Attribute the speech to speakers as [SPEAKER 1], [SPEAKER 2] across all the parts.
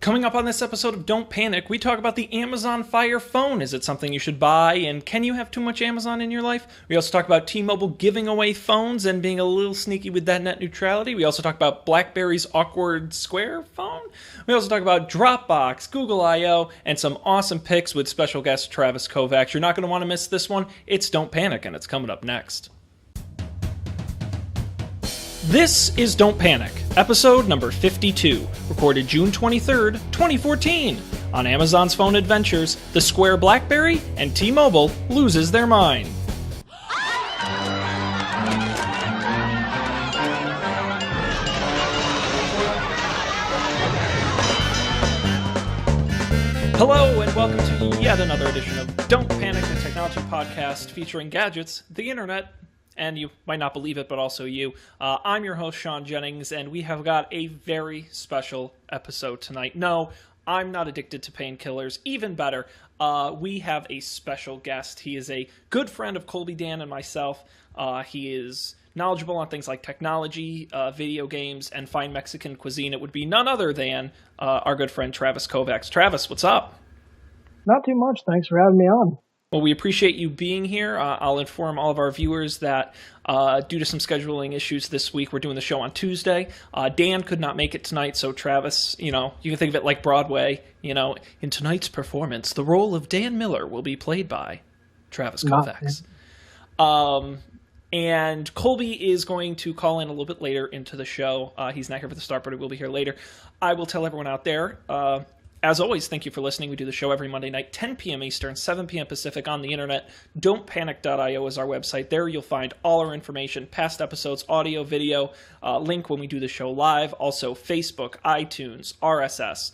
[SPEAKER 1] Coming up on this episode of Don't Panic, we talk about the Amazon Fire phone. Is it something you should buy? And can you have too much Amazon in your life? We also talk about T-Mobile giving away phones and being a little sneaky with that net neutrality. We also talk about BlackBerry's awkward square phone. We also talk about Dropbox, Google I.O., and some awesome picks with special guest Travis Kovacs. You're not going to want to miss this one. It's Don't Panic, and it's coming up next. This is Don't Panic, episode number 52, recorded June 23rd, 2014. On Amazon's phone adventures, the Square BlackBerry and T-Mobile loses their mind. Hello and welcome to yet another edition of Don't Panic, the technology podcast featuring gadgets, the internet, and you might not believe it, but also you. I'm your host, Sean Jennings, and we have got a very special episode tonight. No, I'm not addicted to painkillers. Even better, we have a special guest. He is a good friend of Colby, Dan, and myself. He is knowledgeable on things like technology, video games, and fine Mexican cuisine. It would be none other than our good friend Travis Kovacs. Travis, what's up?
[SPEAKER 2] Not too much. Thanks for having me on.
[SPEAKER 1] Well, we appreciate you being here. I'll inform all of our viewers that due to some scheduling issues this week, we're doing the show on Tuesday. Dan could not make it tonight, so Travis, you can think of it like Broadway. In tonight's performance, the role of Dan Miller will be played by Travis Kovacs. And Colby is going to call in a little bit later into the show. He's not here for the start, but he will be here later. I will tell everyone out there, as always, thank you for listening. We do the show every Monday night, 10 p.m. Eastern, 7 p.m. Pacific on the internet. Don'tPanic.io is our website. There you'll find all our information, past episodes, audio, video, link when we do the show live. Also, Facebook, iTunes, RSS.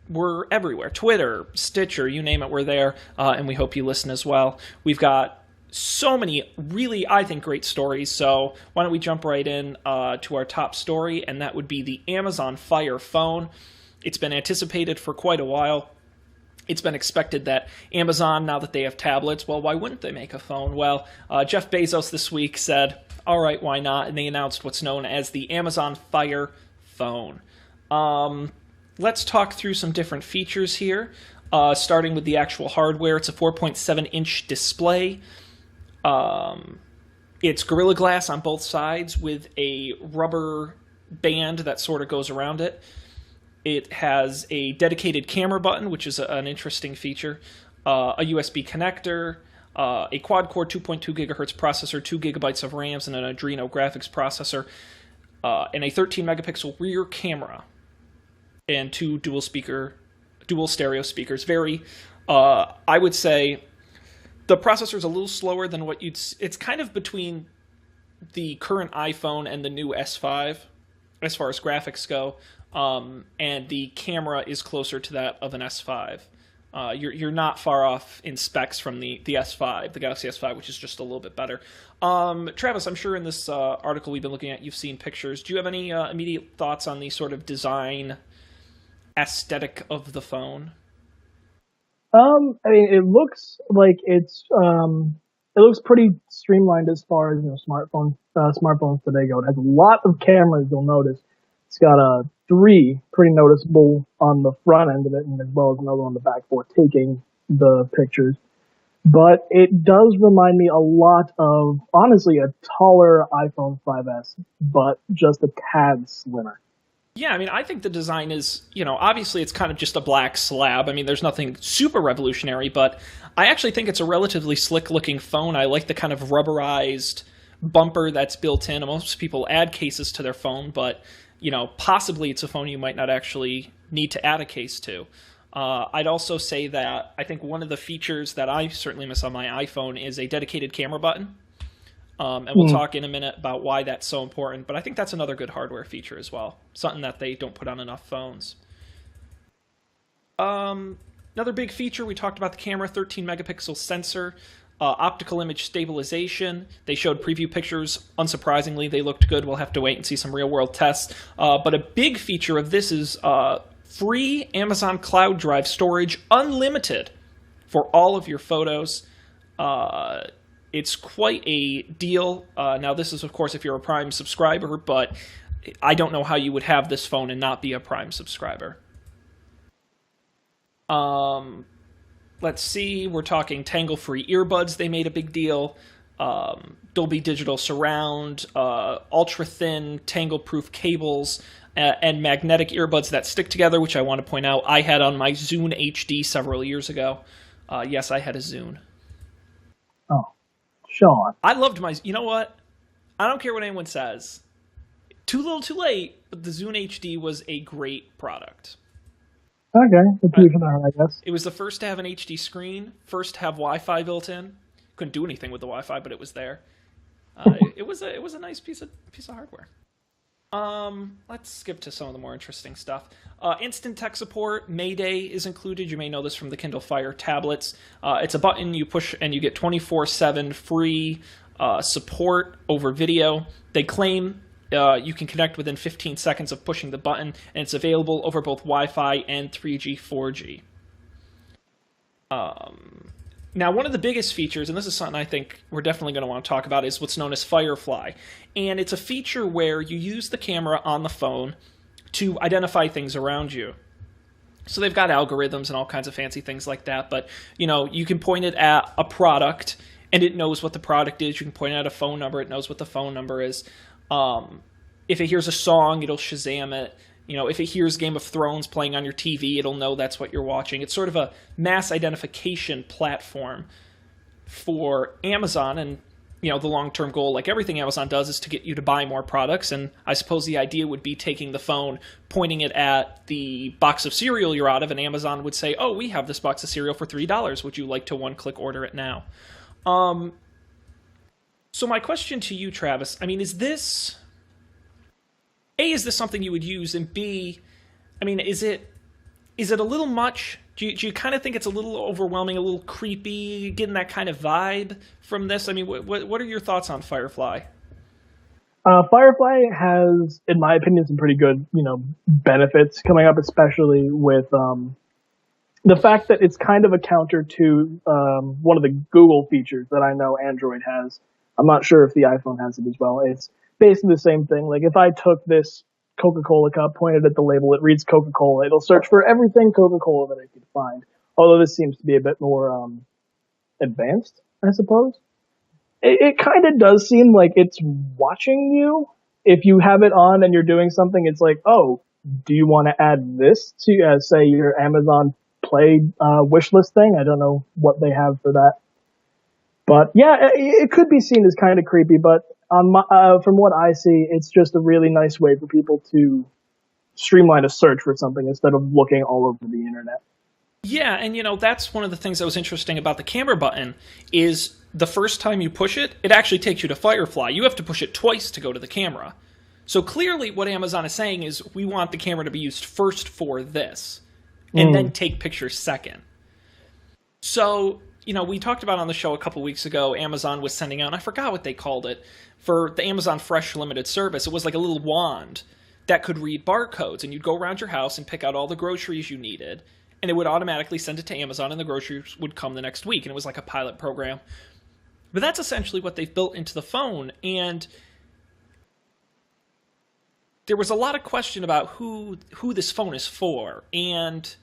[SPEAKER 1] We're everywhere. Twitter, Stitcher, you name it, we're there. And we hope you listen as well. We've got so many really, I think, great stories. So why don't we jump right in to our top story, and that would be the Amazon Fire phone. It's been anticipated for quite a while. It's been expected that Amazon, now that they have tablets, well, why wouldn't they make a phone? Well, Jeff Bezos this week said, all right, why not? And they announced what's known as the Amazon Fire phone. Let's talk through some different features here, starting with the actual hardware. It's a 4.7-inch display. It's Gorilla Glass on both sides with a rubber band that sort of goes around it. It has a dedicated camera button, which is an interesting feature, a USB connector, a quad-core 2.2 gigahertz processor, 2 gigabytes of RAMs, and an Adreno graphics processor, and a 13-megapixel rear camera, and two dual stereo speakers. I would say, the processor is a little slower than what it's kind of between the current iPhone and the new S5, as far as graphics go. And the camera is closer to that of an S5. You're not far off in specs from the S5, the Galaxy S5, which is just a little bit better. Travis, I'm sure in this article we've been looking at, you've seen pictures. Do you have any immediate thoughts on the sort of design aesthetic of the phone?
[SPEAKER 2] It looks like it looks pretty streamlined as far as smartphones today go. It has a lot of cameras. You'll notice it's got three pretty noticeable on the front end of it, and as well as another on the back for taking the pictures. But it does remind me a lot of, honestly, a taller iPhone 5S, but just a tad slimmer.
[SPEAKER 1] Yeah, I think the design is, obviously it's kind of just a black slab. There's nothing super revolutionary, but I actually think it's a relatively slick-looking phone. I like the kind of rubberized bumper that's built in. Most people add cases to their phone, but possibly it's a phone you might not actually need to add a case to. I'd also say that I think one of the features that I certainly miss on my iPhone is a dedicated camera button. And we'll talk in a minute about why that's so important. But I think that's another good hardware feature as well. Something that they don't put on enough phones. Another big feature, we talked about the camera, 13-megapixel sensor. Optical image stabilization. They showed preview pictures. Unsurprisingly, they looked good. We'll have to wait and see some real-world tests. But a big feature of this is free Amazon Cloud Drive storage, unlimited, for all of your photos. It's quite a deal. Now, this is, of course, if you're a Prime subscriber, but I don't know how you would have this phone and not be a Prime subscriber. Um, let's see, we're talking tangle-free earbuds. They made a big deal. Dolby Digital Surround, ultra-thin, tangle-proof cables, and magnetic earbuds that stick together, which I want to point out I had on my Zune HD several years ago. Yes, I had a Zune.
[SPEAKER 2] Oh, Sean.
[SPEAKER 1] I loved my. You know what? I don't care what anyone says. Too little, too late. But the Zune HD was a great product.
[SPEAKER 2] Okay, the key for that, I guess.
[SPEAKER 1] It was the first to have an HD screen, first to have Wi-Fi built in. Couldn't do anything with the Wi-Fi, but it was there. It was a nice piece of hardware. Let's skip to some of the more interesting stuff. Instant tech support, Mayday is included. You may know this from the Kindle Fire tablets. It's a button you push and you get 24/7 free support over video. They claim you can connect within 15 seconds of pushing the button, and it's available over both Wi-Fi and 3G, 4G. Now, one of the biggest features, and this is something I think we're definitely going to want to talk about, is what's known as Firefly. And it's a feature where you use the camera on the phone to identify things around you. So they've got algorithms and all kinds of fancy things like that, but you can point it at a product and it knows what the product is. You can point it at a phone number, it knows what the phone number is. If it hears a song, it'll Shazam it. If it hears Game of Thrones playing on your TV, it'll know that's what you're watching. It's sort of a mass identification platform for Amazon, and the long-term goal, like everything Amazon does, is to get you to buy more products. And I suppose the idea would be taking the phone, pointing it at the box of cereal you're out of, and Amazon would say, "Oh, we have this box of cereal for $3. Would you like to one-click order it now?" So my question to you, Travis, is this... A, is this something you would use? And B, is it a little much? Do you kind of think it's a little overwhelming, a little creepy, getting that kind of vibe from this? What are your thoughts on Firefly?
[SPEAKER 2] Firefly has, in my opinion, some pretty good, benefits coming up, especially with the fact that it's kind of a counter to one of the Google features that I know Android has. I'm not sure if the iPhone has it as well. It's basically the same thing. Like if I took this Coca-Cola cup, pointed at the label, it reads Coca-Cola. It'll search for everything Coca-Cola that it could find. Although this seems to be a bit more advanced, I suppose. It kind of does seem like it's watching you. If you have it on and you're doing something, it's like, oh, do you want to add this to, say, your Amazon Play wish list thing? I don't know what they have for that. But yeah, it could be seen as kind of creepy, but from what I see, it's just a really nice way for people to streamline a search for something instead of looking all over the internet.
[SPEAKER 1] Yeah, and that's one of the things that was interesting about the camera button is the first time you push it, it actually takes you to Firefly. You have to push it twice to go to the camera. So clearly what Amazon is saying is we want the camera to be used first for this, and then take pictures second. So... we talked about on the show a couple weeks ago, Amazon was sending out, and I forgot what they called it, for the Amazon Fresh Limited service. It was like a little wand that could read barcodes, and you'd go around your house and pick out all the groceries you needed, and it would automatically send it to Amazon, and the groceries would come the next week, and it was like a pilot program. But that's essentially what they've built into the phone, and there was a lot of question about who this phone is for, and...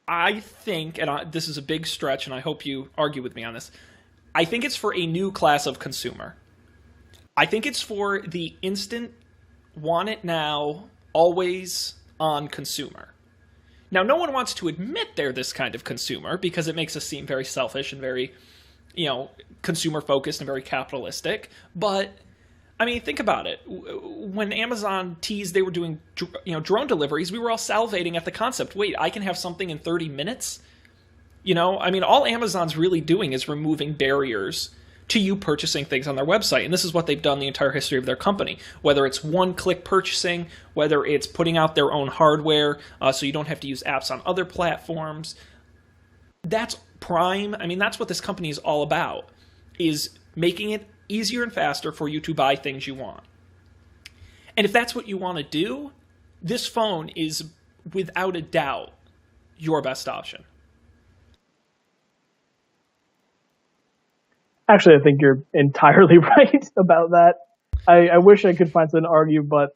[SPEAKER 1] I think, and this is a big stretch, and I hope you argue with me on this, I think it's for a new class of consumer. I think it's for the instant, want it now, always on consumer. Now, no one wants to admit they're this kind of consumer because it makes us seem very selfish and very, consumer-focused and very capitalistic, but... think about it. When Amazon teased they were doing, drone deliveries, we were all salivating at the concept. Wait, I can have something in 30 minutes? All Amazon's really doing is removing barriers to you purchasing things on their website. And this is what they've done the entire history of their company. Whether it's one-click purchasing, whether it's putting out their own hardware so you don't have to use apps on other platforms. That's Prime. That's what this company is all about, is making it easier and faster for you to buy things you want. And if that's what you want to do, this phone is without a doubt your best option.
[SPEAKER 2] Actually, I think you're entirely right about that. I wish I could find something to argue, but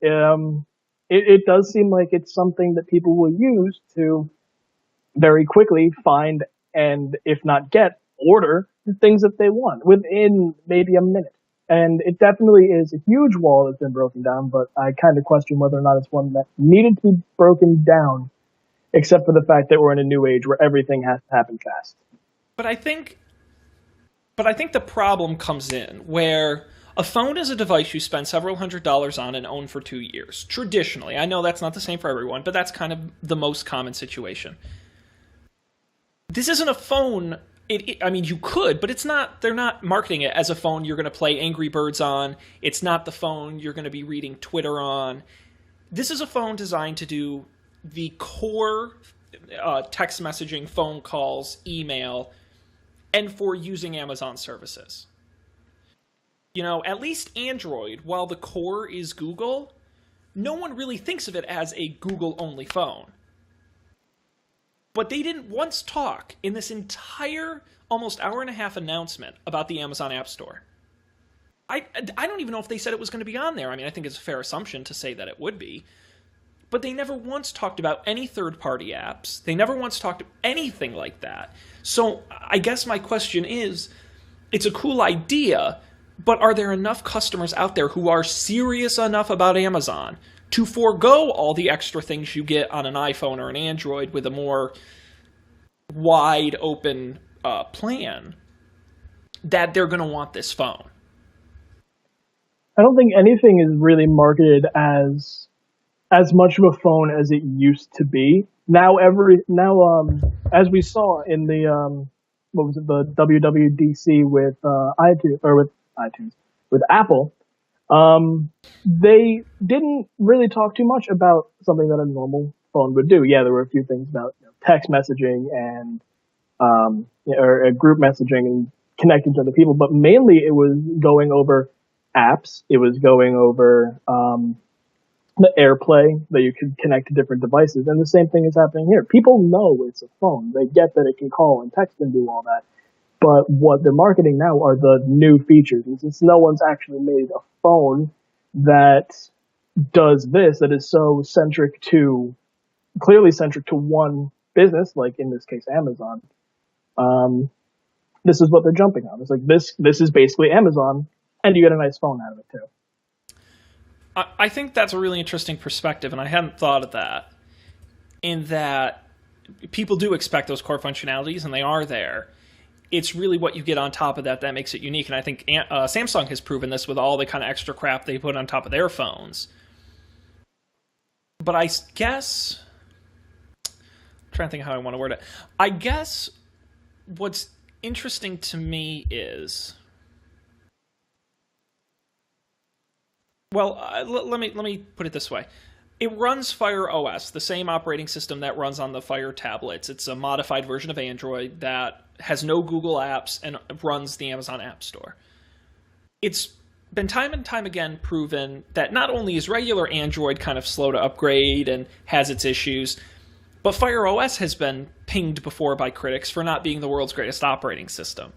[SPEAKER 2] it does seem like it's something that people will use to very quickly find and, if not get, order the things that they want within maybe a minute. And it definitely is a huge wall that's been broken down, but I kind of question whether or not it's one that needed to be broken down, except for the fact that we're in a new age where everything has to happen fast.
[SPEAKER 1] But I think the problem comes in where a phone is a device you spend several $100s on and own for 2 years. Traditionally, I know that's not the same for everyone, but that's kind of the most common situation. This isn't a phone. I mean, you could, but it's not. They're not marketing it as a phone you're going to play Angry Birds on. It's not the phone you're going to be reading Twitter on. This is a phone designed to do the core text messaging, phone calls, email, and for using Amazon services. You know, at least Android, while the core is Google, no one really thinks of it as a Google-only phone. But they didn't once talk in this entire almost hour and a half announcement about the Amazon App Store. I don't even know if they said it was going to be on there. I mean, I think it's a fair assumption to say that it would be. But they never once talked about any third-party apps. They never once talked anything like that. So I guess my question is, it's a cool idea, but are there enough customers out there who are serious enough about Amazon to forego all the extra things you get on an iPhone or an Android with a more wide open plan that they're going to want this phone?
[SPEAKER 2] I don't think anything is really marketed as much of a phone as it used to be. Now, as we saw in the what was it, the WWDC with with Apple, they didn't really talk too much about something that a normal phone would do. Yeah, there were a few things about text messaging and or group messaging and connecting to other people, but mainly it was going over apps. It was going over the AirPlay that you could connect to different devices, and the same thing is happening here. People know it's a phone. They get that it can call and text and do all that. But what they're marketing now are the new features. And since no one's actually made a phone that does this, that is so clearly centric to one business, like in this case, Amazon, this is what they're jumping on. It's like, this is basically Amazon, and you get a nice phone out of it too.
[SPEAKER 1] I think that's a really interesting perspective, and I hadn't thought of that, in that people do expect those core functionalities, and they are there. It's really what you get on top of that that makes it unique, and I think Samsung has proven this with all the kind of extra crap they put on top of their phones. But I guess, I'm trying to think how I want to word it. I guess what's interesting to me is, well, let me put it this way. It runs Fire OS, the same operating system that runs on the Fire tablets. It's a modified version of Android that has no Google apps and runs the Amazon App Store. It's been time and time again proven that not only is regular Android kind of slow to upgrade and has its issues, but Fire OS has been pinged before by critics for not being the world's greatest operating system.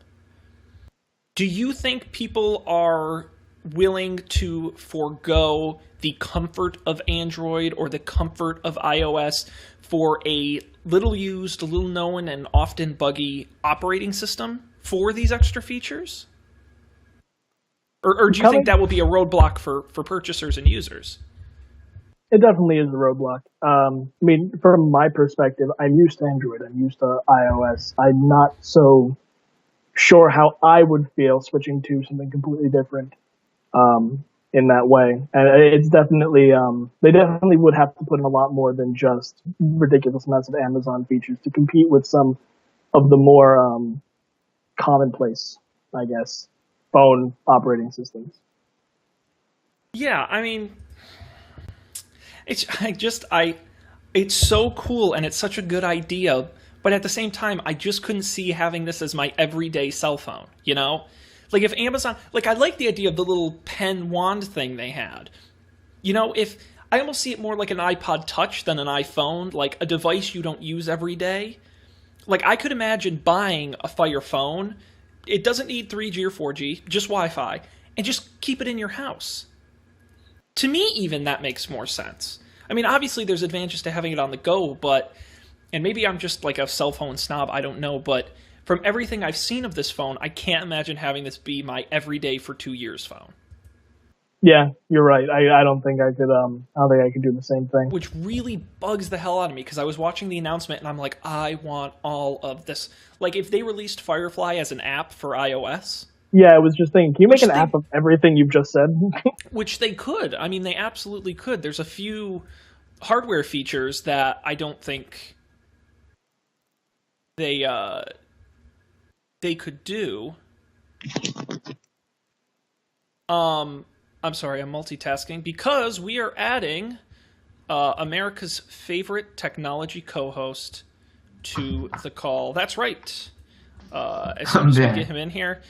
[SPEAKER 1] Do you think people are willing to forego the comfort of Android or the comfort of iOS for a little used, little known, and often buggy operating system for these extra features? Or do you think that will be a roadblock for purchasers and users?
[SPEAKER 2] It definitely is a roadblock. I mean, from my perspective, I'm used to Android. I'm used to iOS. I'm not so sure how I would feel switching to something completely different in that way. And it's definitely, they definitely would have to put in a lot more than just ridiculous amounts of Amazon features to compete with some of the more commonplace, I guess, phone operating systems.
[SPEAKER 1] Yeah, I mean, it's so cool and it's such a good idea, but at the same time, I just couldn't see having this as my everyday cell phone, you know? Like if Amazon, like I like the idea of the little pen wand thing they had. You know, if I almost see it more like an iPod Touch than an iPhone, like a device you don't use every day. Like I could imagine buying a Fire phone. It doesn't need 3G or 4G, just Wi-Fi, and just keep it in your house. To me, even that makes more sense. I mean, obviously there's advantages to having it on the go, but and maybe I'm just like a cell phone snob, I don't know, but from everything I've seen of this phone, I can't imagine having this be my everyday for 2 years phone.
[SPEAKER 2] Yeah, you're right. I don't think I could. I don't think I could do the same thing.
[SPEAKER 1] Which really bugs the hell out of me because I was watching the announcement and I'm like, I want all of this. Like, if they released Firefly as an app for iOS.
[SPEAKER 2] Yeah, I was just thinking, can you make an app of everything you've just said?
[SPEAKER 1] Which they could. I mean, they absolutely could. There's a few hardware features that I don't think they could do. I'm sorry, I'm multitasking because we are adding America's favorite technology co-host to the call. That's right. As soon as we get him in here,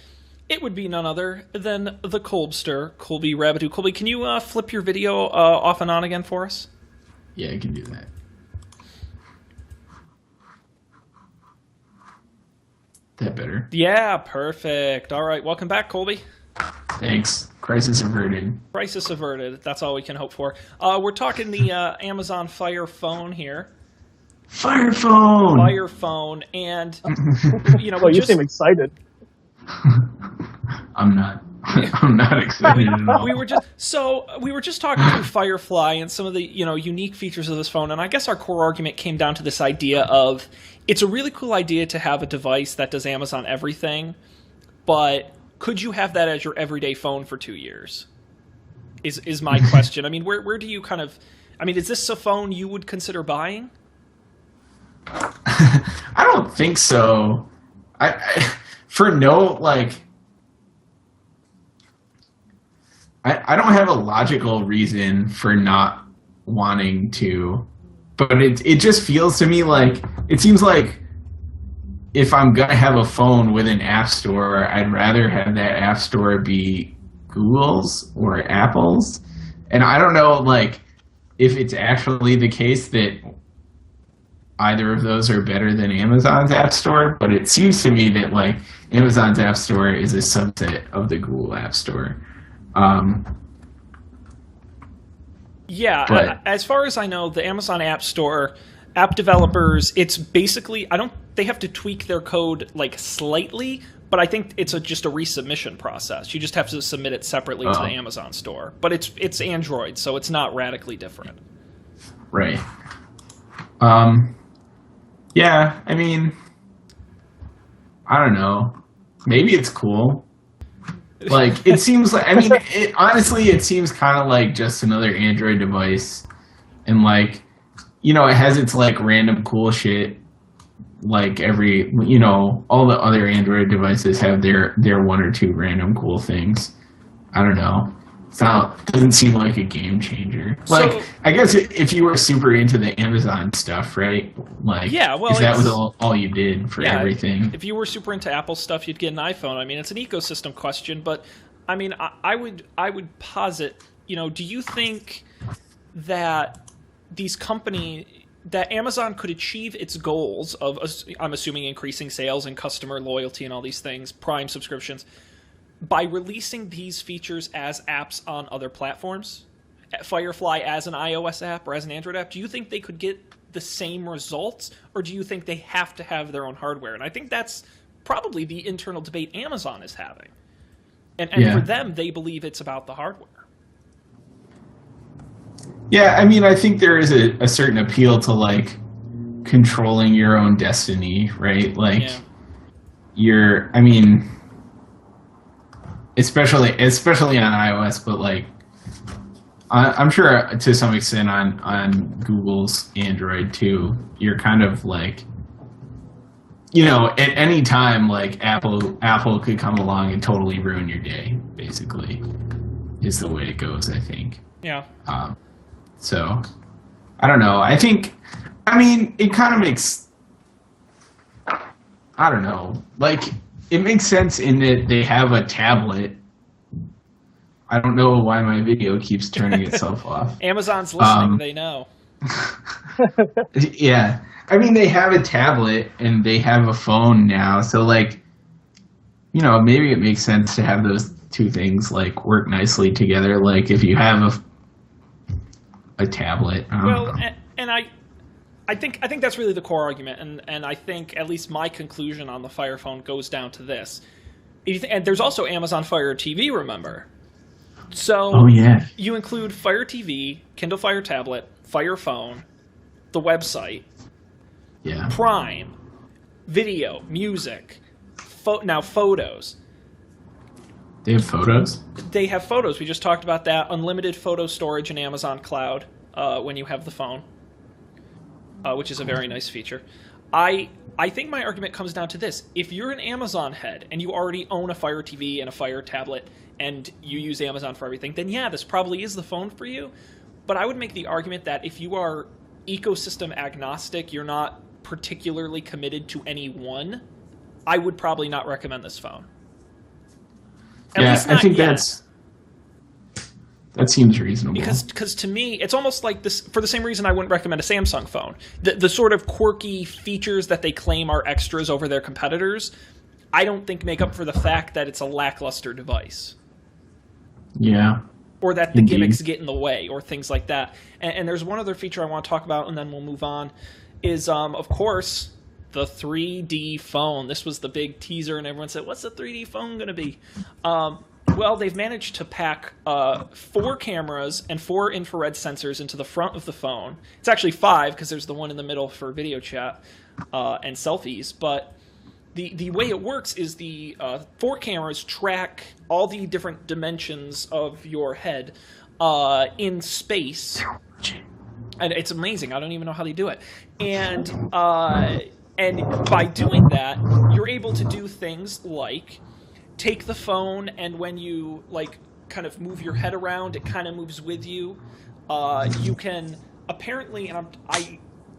[SPEAKER 1] it would be none other than the Colbster, Colby Rabideau. Colby, can you flip your video off and on again for us?
[SPEAKER 3] Yeah, I can do that. That better?
[SPEAKER 1] Yeah, perfect. All right, welcome back, Colby.
[SPEAKER 3] Thanks. Crisis averted.
[SPEAKER 1] Crisis averted. That's all we can hope for. We're talking the Amazon Fire phone here.
[SPEAKER 3] Fire phone!
[SPEAKER 1] Fire phone, and, you know...
[SPEAKER 2] Well, you seem excited.
[SPEAKER 3] I'm not. I'm not excited at all.
[SPEAKER 1] We were just talking through Firefly and some of the, you know, unique features of this phone, and I guess our core argument came down to this idea of it's a really cool idea to have a device that does Amazon everything, but could you have that as your everyday phone for 2 years? Is my question. I mean, where do you kind of... I mean, is this a phone you would consider buying?
[SPEAKER 3] I don't think so. For no, like... I don't have a logical reason for not wanting to, but it just feels to me like, it seems like if I'm going to have a phone with an app store, I'd rather have that app store be Google's or Apple's. And I don't know, like, if it's actually the case that either of those are better than Amazon's app store, but it seems to me that, like, Amazon's app store is a subset of the Google app store.
[SPEAKER 1] Yeah, as far as I know, the Amazon App Store, app developers, it's basically, they have to tweak their code like slightly, but I think it's just a resubmission process. You just have to submit it separately to the Amazon store. But it's Android, so it's not radically different.
[SPEAKER 3] Right. Yeah, I mean, I don't know. Maybe it's cool. Like, it seems like, I mean, honestly, it seems kind of like just another Android device. And, like, you know, it has its, like, random cool shit. Like, you know, all the other Android devices have their one or two random cool things. I don't know. It doesn't seem like a game changer. Like, so, I guess if you were super into the Amazon stuff, right? Like, yeah, well, if that was all you did for everything.
[SPEAKER 1] If you were super into Apple stuff, you'd get an iPhone. I mean, it's an ecosystem question, but I mean, I would posit, you know, do you think that that Amazon could achieve its goals of, I'm assuming, increasing sales and customer loyalty and all these things, Prime subscriptions, by releasing these features as apps on other platforms, Firefly as an iOS app or as an Android app? Do you think they could get the same results, or do you think they have to have their own hardware? And I think that's probably the internal debate Amazon is having. And for them, they believe it's about the hardware.
[SPEAKER 3] Yeah, I mean, I think there is a certain appeal to, like, controlling your own destiny, right? Like, I mean... Especially on iOS, but like I'm sure to some extent on Google's Android too. You're kind of like, you know, at any time, like Apple could come along and totally ruin your day. Basically, is the way it goes, I think.
[SPEAKER 1] Yeah.
[SPEAKER 3] So I don't know. I mean, it kind of makes. I don't know. Like. It makes sense in that they have a tablet. I don't know why my video keeps turning itself off.
[SPEAKER 1] Amazon's listening, they know.
[SPEAKER 3] Yeah. I mean, they have a tablet and they have a phone now. So, like, you know, maybe it makes sense to have those two things, like, work nicely together. Like, if you have a tablet.
[SPEAKER 1] Well, and I I think that's really the core argument, and I think at least my conclusion on the Fire Phone goes down to this. And there's also Amazon Fire TV, remember? So you include Fire TV, Kindle Fire Tablet, Fire Phone, the website, Prime, video, music, now photos.
[SPEAKER 3] They have photos?
[SPEAKER 1] They have photos. We just talked about that. Unlimited photo storage in Amazon Cloud when you have the phone, which is a very nice feature. I think my argument comes down to this. If you're an Amazon head and you already own a Fire TV and a Fire tablet and you use Amazon for everything, then yeah, this probably is the phone for you. But I would make the argument that if you are ecosystem agnostic, you're not particularly committed to any one, I would probably not recommend this phone.
[SPEAKER 3] I think that seems reasonable.
[SPEAKER 1] Because to me, it's almost like this, for the same reason I wouldn't recommend a Samsung phone. The sort of quirky features that they claim are extras over their competitors, I don't think make up for the fact that it's a lackluster device.
[SPEAKER 3] Yeah.
[SPEAKER 1] Or that the gimmicks get in the way, or things like that. And there's one other feature I want to talk about, and then we'll move on, is, of course, the 3D phone. This was the big teaser, and everyone said, what's the 3D phone going to be? Well, they've managed to pack 4 cameras and 4 infrared sensors into the front of the phone. It's actually 5, because there's the one in the middle for video chat and selfies. But the way it works is the 4 cameras track all the different dimensions of your head in space. And it's amazing. I don't even know how they do it. And by doing that, you're able to do things like take the phone, and when you kind of move your head around, it kind of moves with you. You can apparently,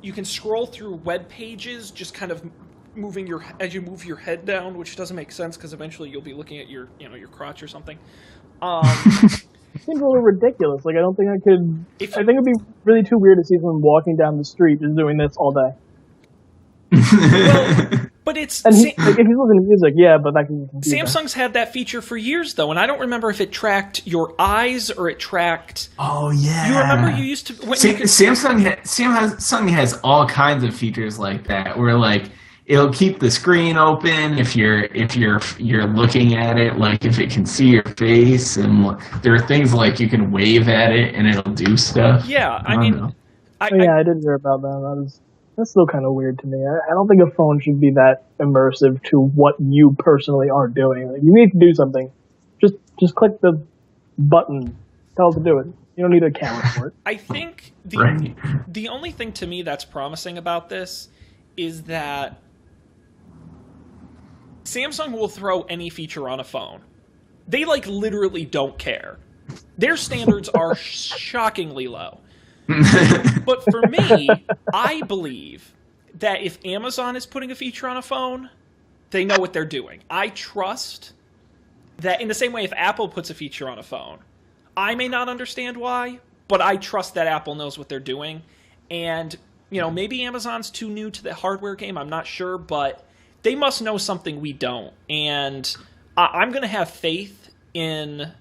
[SPEAKER 1] you can scroll through web pages, just kind of as you move your head down, which doesn't make sense because eventually you'll be looking at your crotch or something.
[SPEAKER 2] It seems a little ridiculous. I don't think I could. I think it'd be really too weird to see someone walking down the street just doing this all day.
[SPEAKER 1] Well, but it's
[SPEAKER 2] and if he's listening to music, yeah, but that can
[SPEAKER 1] Samsung's had that feature for years though, and I don't remember if it tracked your eyes or it tracked.
[SPEAKER 3] Oh yeah,
[SPEAKER 1] you remember you used to
[SPEAKER 3] Samsung has all kinds of features like that, where it'll keep the screen open if you're looking at it, if it can see your face, and there are things like you can wave at it and it'll do stuff.
[SPEAKER 1] Yeah, I
[SPEAKER 2] didn't hear about that. That's still kind of weird to me. I don't think a phone should be that immersive to what you personally are doing. You need to do something. Just click the button. Tell it to do it. You don't need a camera for it.
[SPEAKER 1] I think the only thing to me that's promising about this is that Samsung will throw any feature on a phone. They literally don't care. Their standards are shockingly low. But for me, I believe that if Amazon is putting a feature on a phone, they know what they're doing. I trust that in the same way if Apple puts a feature on a phone, I may not understand why, but I trust that Apple knows what they're doing. And, maybe Amazon's too new to the hardware game, I'm not sure, but they must know something we don't. And I'm going to have faith in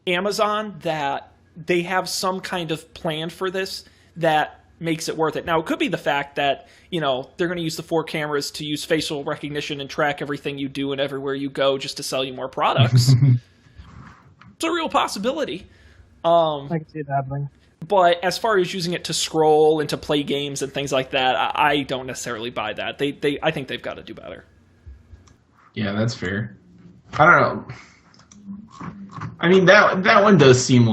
[SPEAKER 1] Amazon that they have some kind of plan for this that makes it worth it. Now, it could be the fact that, they're going to use the 4 cameras to use facial recognition and track everything you do and everywhere you go just to sell you more products. It's a real possibility.
[SPEAKER 2] I can see it happening.
[SPEAKER 1] But as far as using it to scroll and to play games and things like that, I don't necessarily buy that. I think they've got to do better.
[SPEAKER 3] Yeah, that's fair. I don't know. I mean, that one does seem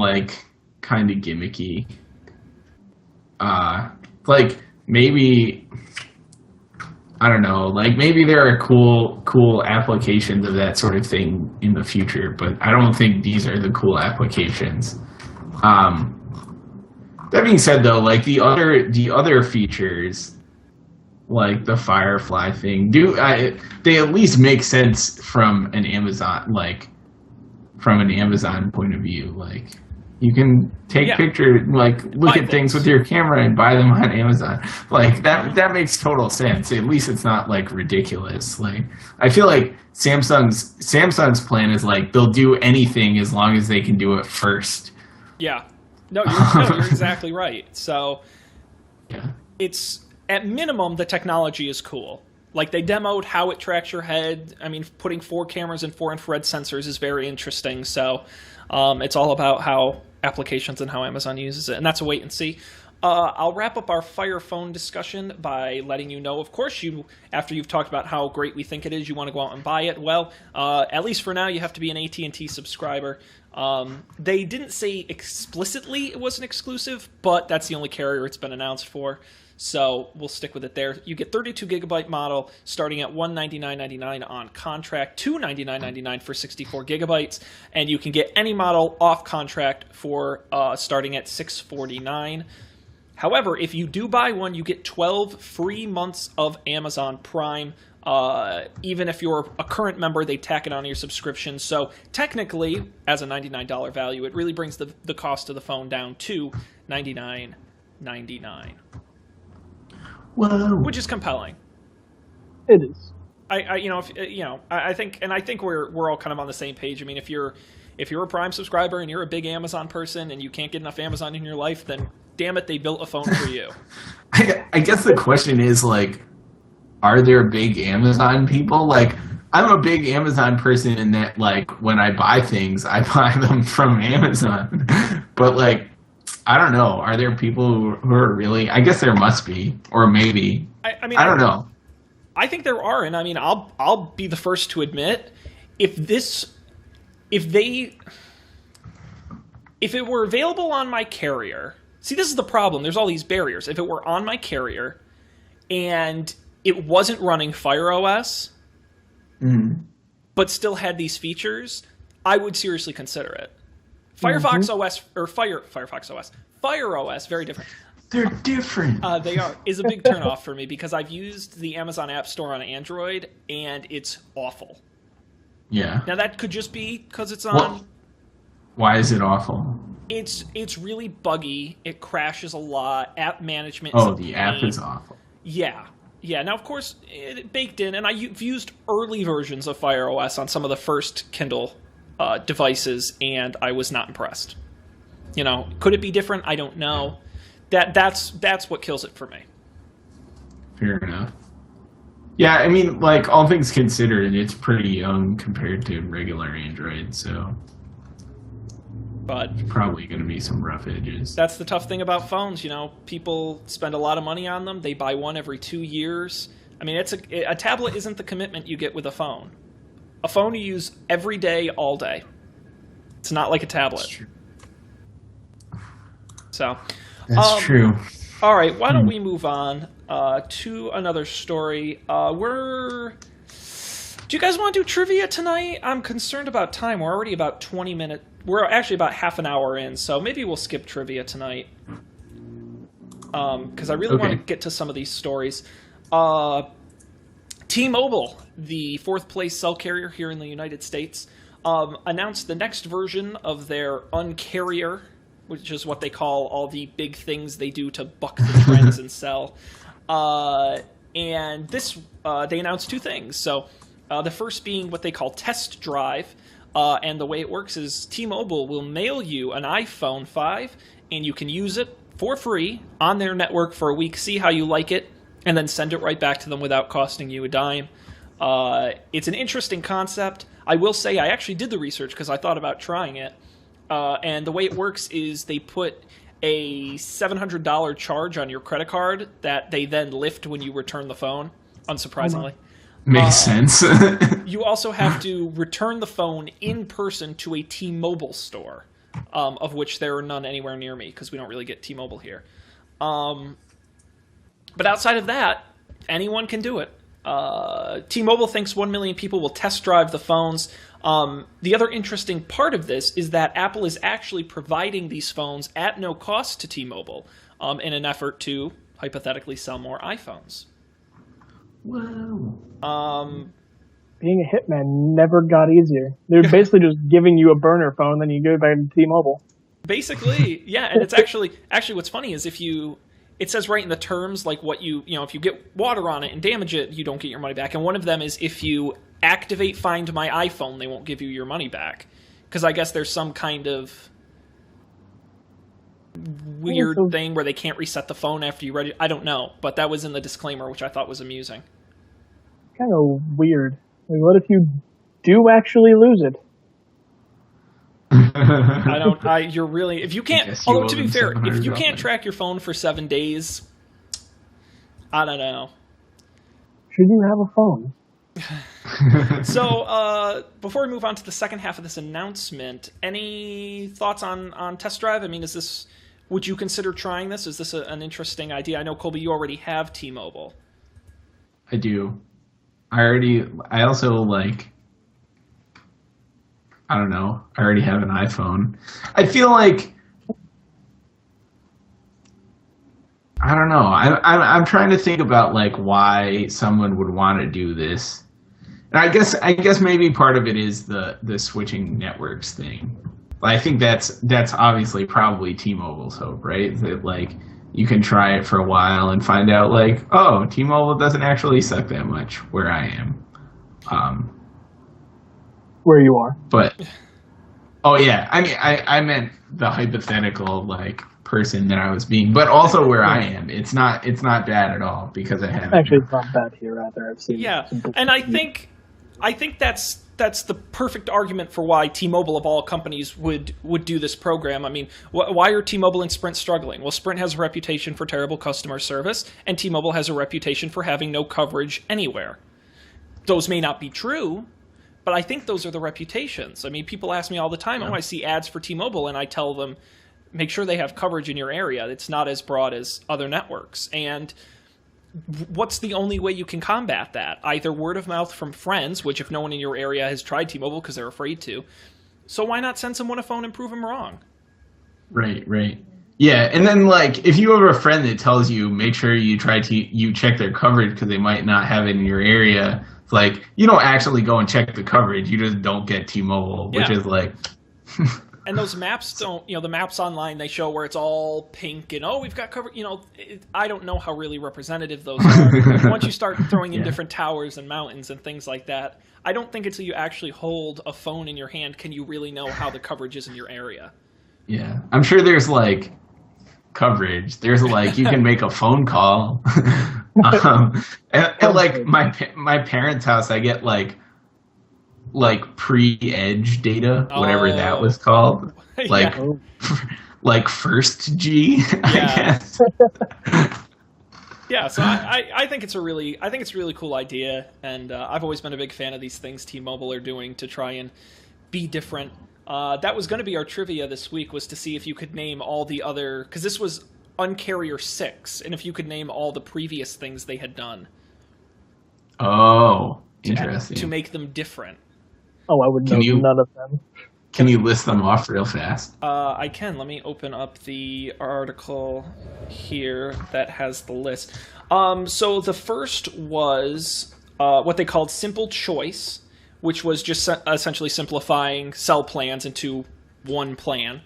[SPEAKER 3] kind of gimmicky. Maybe, I don't know, maybe there are cool applications of that sort of thing in the future, but I don't think these are the cool applications. That being said, though, the other features, like the Firefly thing, they at least make sense from an Amazon point of view. You can take pictures, look at things with your camera and buy them on Amazon. That makes total sense. At least it's not ridiculous. I feel like Samsung's plan is they'll do anything as long as they can do it first.
[SPEAKER 1] Yeah. No, you're exactly right. So
[SPEAKER 3] Yeah.
[SPEAKER 1] It's, at minimum, the technology is cool. Like, they demoed how it tracks your head. I mean, putting 4 cameras and 4 infrared sensors is very interesting. So it's all about how applications and how Amazon uses it. And that's a wait and see. I'll wrap up our Fire Phone discussion by letting you know, of course, after you've talked about how great we think it is, you want to go out and buy it. Well, at least for now, you have to be an AT&T subscriber. They didn't say explicitly it was an exclusive, but that's the only carrier it's been announced for. So we'll stick with it there. You get 32 gigabyte model starting at $199.99 on contract, $299.99 for 64 gigabytes, and you can get any model off contract for starting at $649. However, if you do buy one, you get 12 free months of Amazon Prime. Even if you're a current member, they tack it on your subscription. So technically, as a $99 value, it really brings the cost of the phone down to $99.99.
[SPEAKER 3] Whoa.
[SPEAKER 1] Which is compelling.
[SPEAKER 2] It is.
[SPEAKER 1] I think we're all kind of on the same page. I mean, if you're a Prime subscriber and you're a big Amazon person and you can't get enough Amazon in your life, then damn it, they built a phone for you.
[SPEAKER 3] I guess the question is, like, are there big Amazon people? Like, I'm a big Amazon person in that, like, when I buy things, I buy them from Amazon. But, like, I don't know. Are there people who are really? I guess there must be, or maybe. I don't know.
[SPEAKER 1] I think there are, and I mean, I'll be the first to admit, if it were available on my carrier. See, this is the problem. There's all these barriers. If it were on my carrier and it wasn't running Fire OS, but still had these features, I would seriously consider it. Firefox OS, or Firefox OS, Fire OS, very different.
[SPEAKER 3] They're different.
[SPEAKER 1] They are, is a big turnoff for me because I've used the Amazon App Store on Android and it's awful.
[SPEAKER 3] Yeah.
[SPEAKER 1] Now that could just be because it's on.
[SPEAKER 3] Why is it awful?
[SPEAKER 1] It's really buggy. It crashes a lot. App management.
[SPEAKER 3] The app is awful.
[SPEAKER 1] Yeah. Now, of course, it baked in, and I've used early versions of Fire OS on some of the first Kindle devices, and I was not impressed. Could it be different? I don't know. That's what kills it for me.
[SPEAKER 3] Fair enough. Yeah, I mean, like, all things considered, it's pretty young compared to regular Android, so
[SPEAKER 1] but
[SPEAKER 3] there's probably going to be some rough edges.
[SPEAKER 1] That's the tough thing about phones. People spend a lot of money on them. They buy one every 2 years. I mean, a tablet isn't the commitment you get with a phone. A phone you use every day, all day. It's not like a tablet.
[SPEAKER 3] That's true.
[SPEAKER 1] So,
[SPEAKER 3] that's true.
[SPEAKER 1] All right, why don't we move on to another story? Do you guys want to do trivia tonight? I'm concerned about time. We're already about 20 minutes. We're actually about half an hour in, so maybe we'll skip trivia tonight. Because I really want to get to some of these stories. T-Mobile, the fourth-place cell carrier here in the United States, announced the next version of their Un-carrier, which is what they call all the big things they do to buck the trends in cell. And this, they announced 2 things. So the first being what they call Test Drive. And the way it works is T-Mobile will mail you an iPhone 5, and you can use it for free on their network for a week, see how you like it, and then send it right back to them without costing you a dime. It's an interesting concept. I will say I actually did the research because I thought about trying it. And the way it works is they put a $700 charge on your credit card that they then lift when you return the phone, unsurprisingly.
[SPEAKER 3] Makes sense.
[SPEAKER 1] You also have to return the phone in person to a T-Mobile store, of which there are none anywhere near me because we don't really get T-Mobile here. But outside of that, anyone can do it. T-Mobile thinks 1 million people will test drive the phones. The other interesting part of this is that Apple is actually providing these phones at no cost to T-Mobile in an effort to hypothetically sell more iPhones.
[SPEAKER 3] Whoa.
[SPEAKER 2] Being a hitman never got easier. They're basically just giving you a burner phone, then you go back to T-Mobile.
[SPEAKER 1] Basically, yeah, and it's actually what's funny is it says right in the terms, like what if you get water on it and damage it, you don't get your money back. And one of them is if you activate Find My iPhone, they won't give you your money back. Because I guess there's some kind of weird thing where they can't reset the phone after you ready. I don't know, but that was in the disclaimer, which I thought was amusing.
[SPEAKER 2] Kind of weird. Like, what if you do actually lose it?
[SPEAKER 1] You're really, if you can't, although to be fair, if you can't track your phone for 7 days, I don't know.
[SPEAKER 2] Should you have a phone?
[SPEAKER 1] So, before we move on to the second half of this announcement, any thoughts on test drive? I mean, would you consider trying this? Is this an interesting idea? I know, Colby, you already have T-Mobile.
[SPEAKER 3] I do. I also like, I don't know, I already have an iPhone. I feel like, I don't know. I'm trying to think about like why someone would want to do this. And I guess maybe part of it is the switching networks thing. I think that's obviously probably T-Mobile's hope, right? That like you can try it for a while and find out like, oh, T-Mobile doesn't actually suck that much where I am.
[SPEAKER 2] Where you are.
[SPEAKER 3] But oh yeah, I mean I meant the hypothetical like person that I was being, but also where I am. It's not bad at all because I have
[SPEAKER 2] actually it's not bad here either. I've seen
[SPEAKER 1] and I think that's the perfect argument for why T-Mobile of all companies would do this program. I mean, why are T-Mobile and Sprint struggling? Well, Sprint has a reputation for terrible customer service, and T-Mobile has a reputation for having no coverage anywhere. Those may not be true, but I think those are the reputations. I mean, people ask me all the time, I see ads for T-Mobile, and I tell them, make sure they have coverage in your area. It's not as broad as other networks. And what's the only way you can combat that? Either word of mouth from friends, which if no one in your area has tried T-Mobile because they're afraid to, so why not send someone a phone and prove them wrong?
[SPEAKER 3] Right. Yeah, and then like if you have a friend that tells you make sure you check their coverage because they might not have it in your area, it's like you don't actually go and check the coverage, you just don't get T-Mobile, which is like.
[SPEAKER 1] And those maps don't, the maps online, they show where it's all pink and, we've got coverage. I don't know how really representative those are. Once you start throwing in different towers and mountains and things like that, I don't think until you actually hold a phone in your hand can you really know how the coverage is in your area.
[SPEAKER 3] Yeah, I'm sure there's like coverage. There's like you can make a phone call. and like my parents' house, I get like pre-edge data, whatever that was called, like like first G, I guess.
[SPEAKER 1] Yeah, so I think it's a really cool idea, and I've always been a big fan of these things T-Mobile are doing to try and be different. That was going to be our trivia this week, was to see if you could name all the other, because this was Uncarrier 6, and if you could name all the previous things they had done.
[SPEAKER 3] Oh, interesting.
[SPEAKER 1] To make them different.
[SPEAKER 2] Oh, I would know none of them.
[SPEAKER 3] Can you list them off real fast?
[SPEAKER 1] I can. Let me open up the article here that has the list. So the first was what they called Simple Choice, which was just essentially simplifying cell plans into one plan.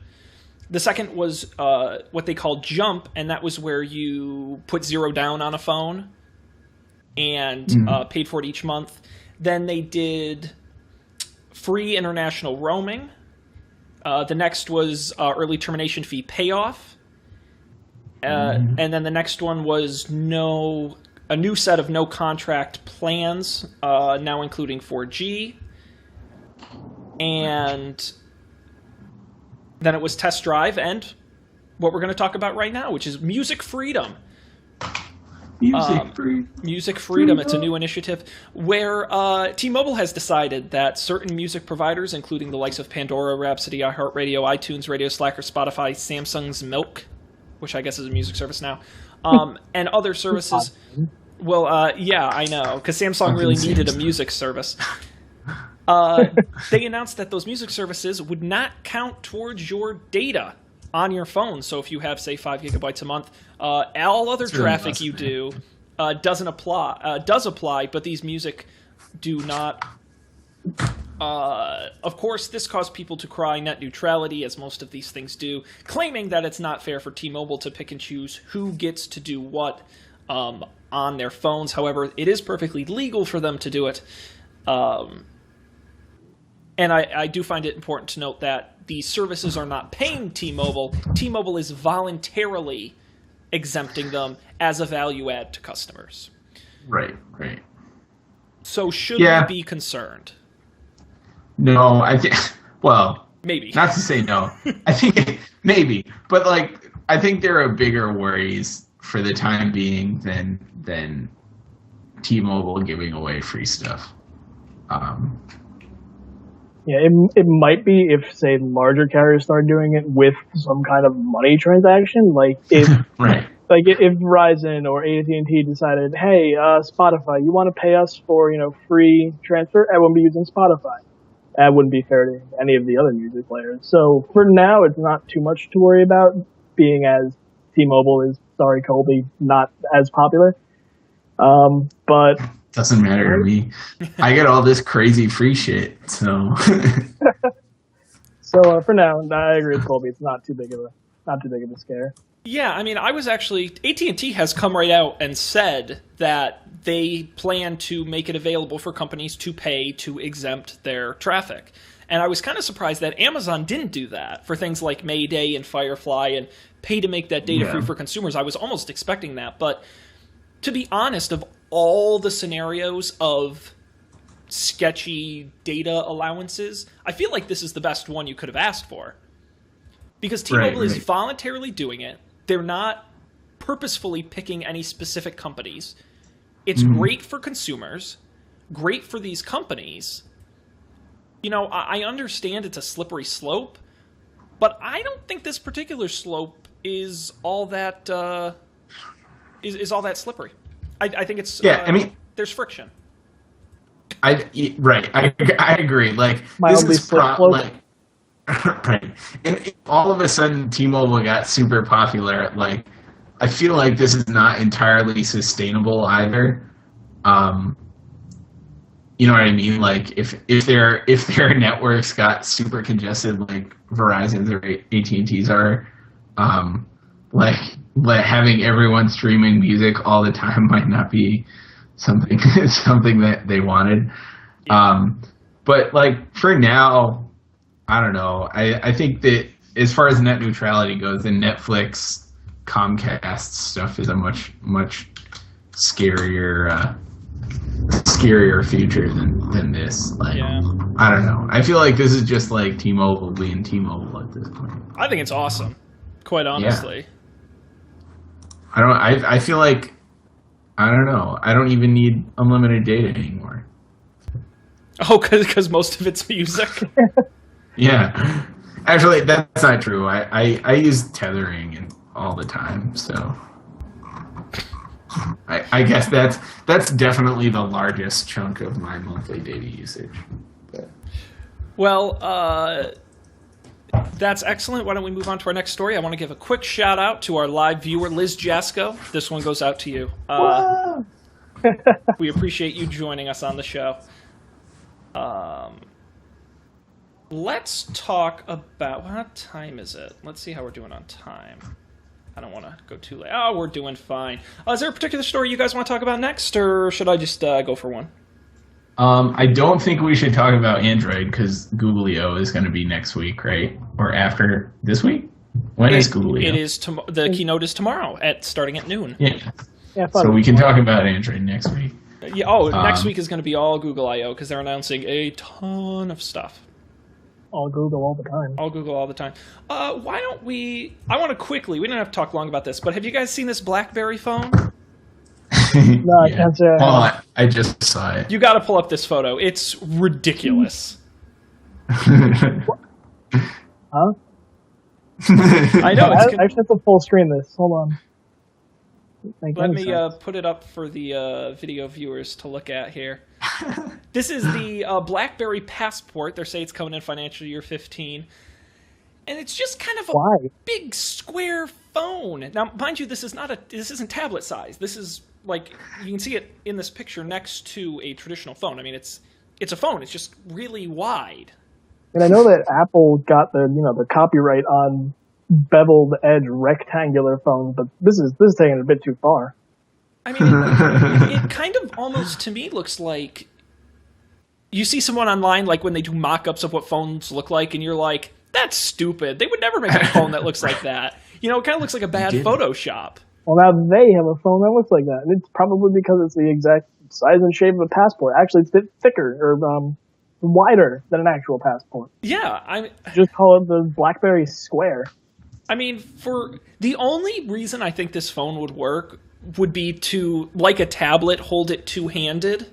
[SPEAKER 1] The second was what they called Jump, and that was where you put zero down on a phone and paid for it each month. Then they did free international roaming. The next was early termination fee payoff. And then the next one was a new set of no contract plans, now including 4G. And then it was test drive and what we're going to talk about right now, which is music freedom. Music freedom. It's a new initiative where T-Mobile has decided that certain music providers, including the likes of Pandora, Rhapsody, iHeartRadio, iTunes, Radio Slacker, Spotify, Samsung's Milk, which I guess is a music service now, and other services. Well, yeah, I know, because Samsung really needed a music service. They announced that those music services would not count towards your data on your phone. So if you have, say, 5 gigabytes a month, all other traffic you do does apply, but these music do not. Of course, this caused people to cry net neutrality, as most of these things do, claiming that it's not fair for T-Mobile to pick and choose who gets to do what on their phones. However, it is perfectly legal for them to do it. And I do find it important to note that these services are not paying T-Mobile. T-Mobile is voluntarily exempting them as a value add to customers.
[SPEAKER 3] Right.
[SPEAKER 1] So should we be concerned?
[SPEAKER 3] No, I think. Well,
[SPEAKER 1] maybe.
[SPEAKER 3] Not to say no. I think maybe, but like I think there are bigger worries for the time being than T-Mobile giving away free stuff.
[SPEAKER 2] Yeah, it might be if, say, larger carriers start doing it with some kind of money transaction, like if
[SPEAKER 3] right.
[SPEAKER 2] Like if Verizon or AT&T decided, hey, Spotify, you want to pay us for free transfer? I wouldn't be using Spotify. That wouldn't be fair to any of the other music players. So for now, it's not too much to worry about, being as T-Mobile is, sorry Colby, not as popular. But
[SPEAKER 3] doesn't matter to me. I get all this crazy free shit, so.
[SPEAKER 2] So for now, I agree with Colby. It's not too big of a scare.
[SPEAKER 1] Yeah, I mean, I was actually AT&T has come right out and said that they plan to make it available for companies to pay to exempt their traffic. And I was kind of surprised that Amazon didn't do that for things like Mayday and Firefly and pay to make that data free for consumers. I was almost expecting that. But to be honest, of all the scenarios of sketchy data allowances, I feel like this is the best one you could have asked for. Because T-Mobile is voluntarily doing it. They're not purposefully picking any specific companies. It's great for consumers, great for these companies. I understand it's a slippery slope, but I don't think this particular slope is all that is all that slippery. I think it's there's friction.
[SPEAKER 3] I agree. Like
[SPEAKER 2] mildly
[SPEAKER 3] this is like. Right. And if all of a sudden T-Mobile got super popular, like I feel like this is not entirely sustainable either. You know what I mean? Like if their networks got super congested like Verizon's or AT&T's are, like having everyone streaming music all the time might not be something that they wanted. But like for now, I don't know. I think that as far as net neutrality goes, the Netflix, Comcast stuff is a much scarier future than this. Like, I don't know. I feel like this is just like T-Mobile being T-Mobile at this point.
[SPEAKER 1] I think it's awesome, quite honestly.
[SPEAKER 3] Yeah. I feel like I don't know. I don't even need unlimited data anymore.
[SPEAKER 1] Oh, because most of it's music.
[SPEAKER 3] Yeah, actually, that's not true. I use tethering all the time, so I guess that's definitely the largest chunk of my monthly data usage. But.
[SPEAKER 1] Well, that's excellent. Why don't we move on to our next story? I want to give a quick shout out to our live viewer, Liz Jasko. This one goes out to you. We appreciate you joining us on the show. Let's talk about... What time is it? Let's see how we're doing on time. I don't want to go too late. Oh, we're doing fine. Is there a particular story you guys want to talk about next, or should I just go for one?
[SPEAKER 3] I don't think we should talk about Android, because Google.io is going to be next week, right? Or after this week? When is Google.io?
[SPEAKER 1] It is the keynote is tomorrow, starting at noon.
[SPEAKER 3] Yeah so we can talk about Android next week.
[SPEAKER 1] Yeah. Next week is going to be all Google.io, because they're announcing a ton of stuff.
[SPEAKER 2] All Google all the time.
[SPEAKER 1] All Google all the time. Why don't we... I want to quickly... We don't have to talk long about this, but have you guys seen this Blackberry phone?
[SPEAKER 2] No, I can't say
[SPEAKER 3] I just saw it.
[SPEAKER 1] You got to pull up this photo. It's ridiculous.
[SPEAKER 2] Huh?
[SPEAKER 1] I know.
[SPEAKER 2] Actually, it's a full screen, this. Hold on.
[SPEAKER 1] Let me put it up for the video viewers to look at here. This is the BlackBerry Passport. They say it's coming in financial year 15. And it's just kind of a big square phone. Now, mind you, this isn't tablet size. This is like, you can see it in this picture next to a traditional phone. I mean, it's a phone. It's just really wide.
[SPEAKER 2] And I know that Apple got the copyright on beveled edge rectangular phones, but this is taking it a bit too far.
[SPEAKER 1] I mean, it kind of almost to me looks like you see someone online, like when they do mock-ups of what phones look like, and you're like, That's stupid. They would never make a phone that looks like that. You know, it kind of looks like a bad Photoshop.
[SPEAKER 2] Well, now they have a phone that looks like that, and it's probably because it's the exact size and shape of a passport. Actually, it's a bit thicker or wider than an actual passport.
[SPEAKER 1] Yeah,
[SPEAKER 2] just call it the Blackberry Square.
[SPEAKER 1] I mean, for the only reason I think this phone would work would be to, like a tablet, hold it two-handed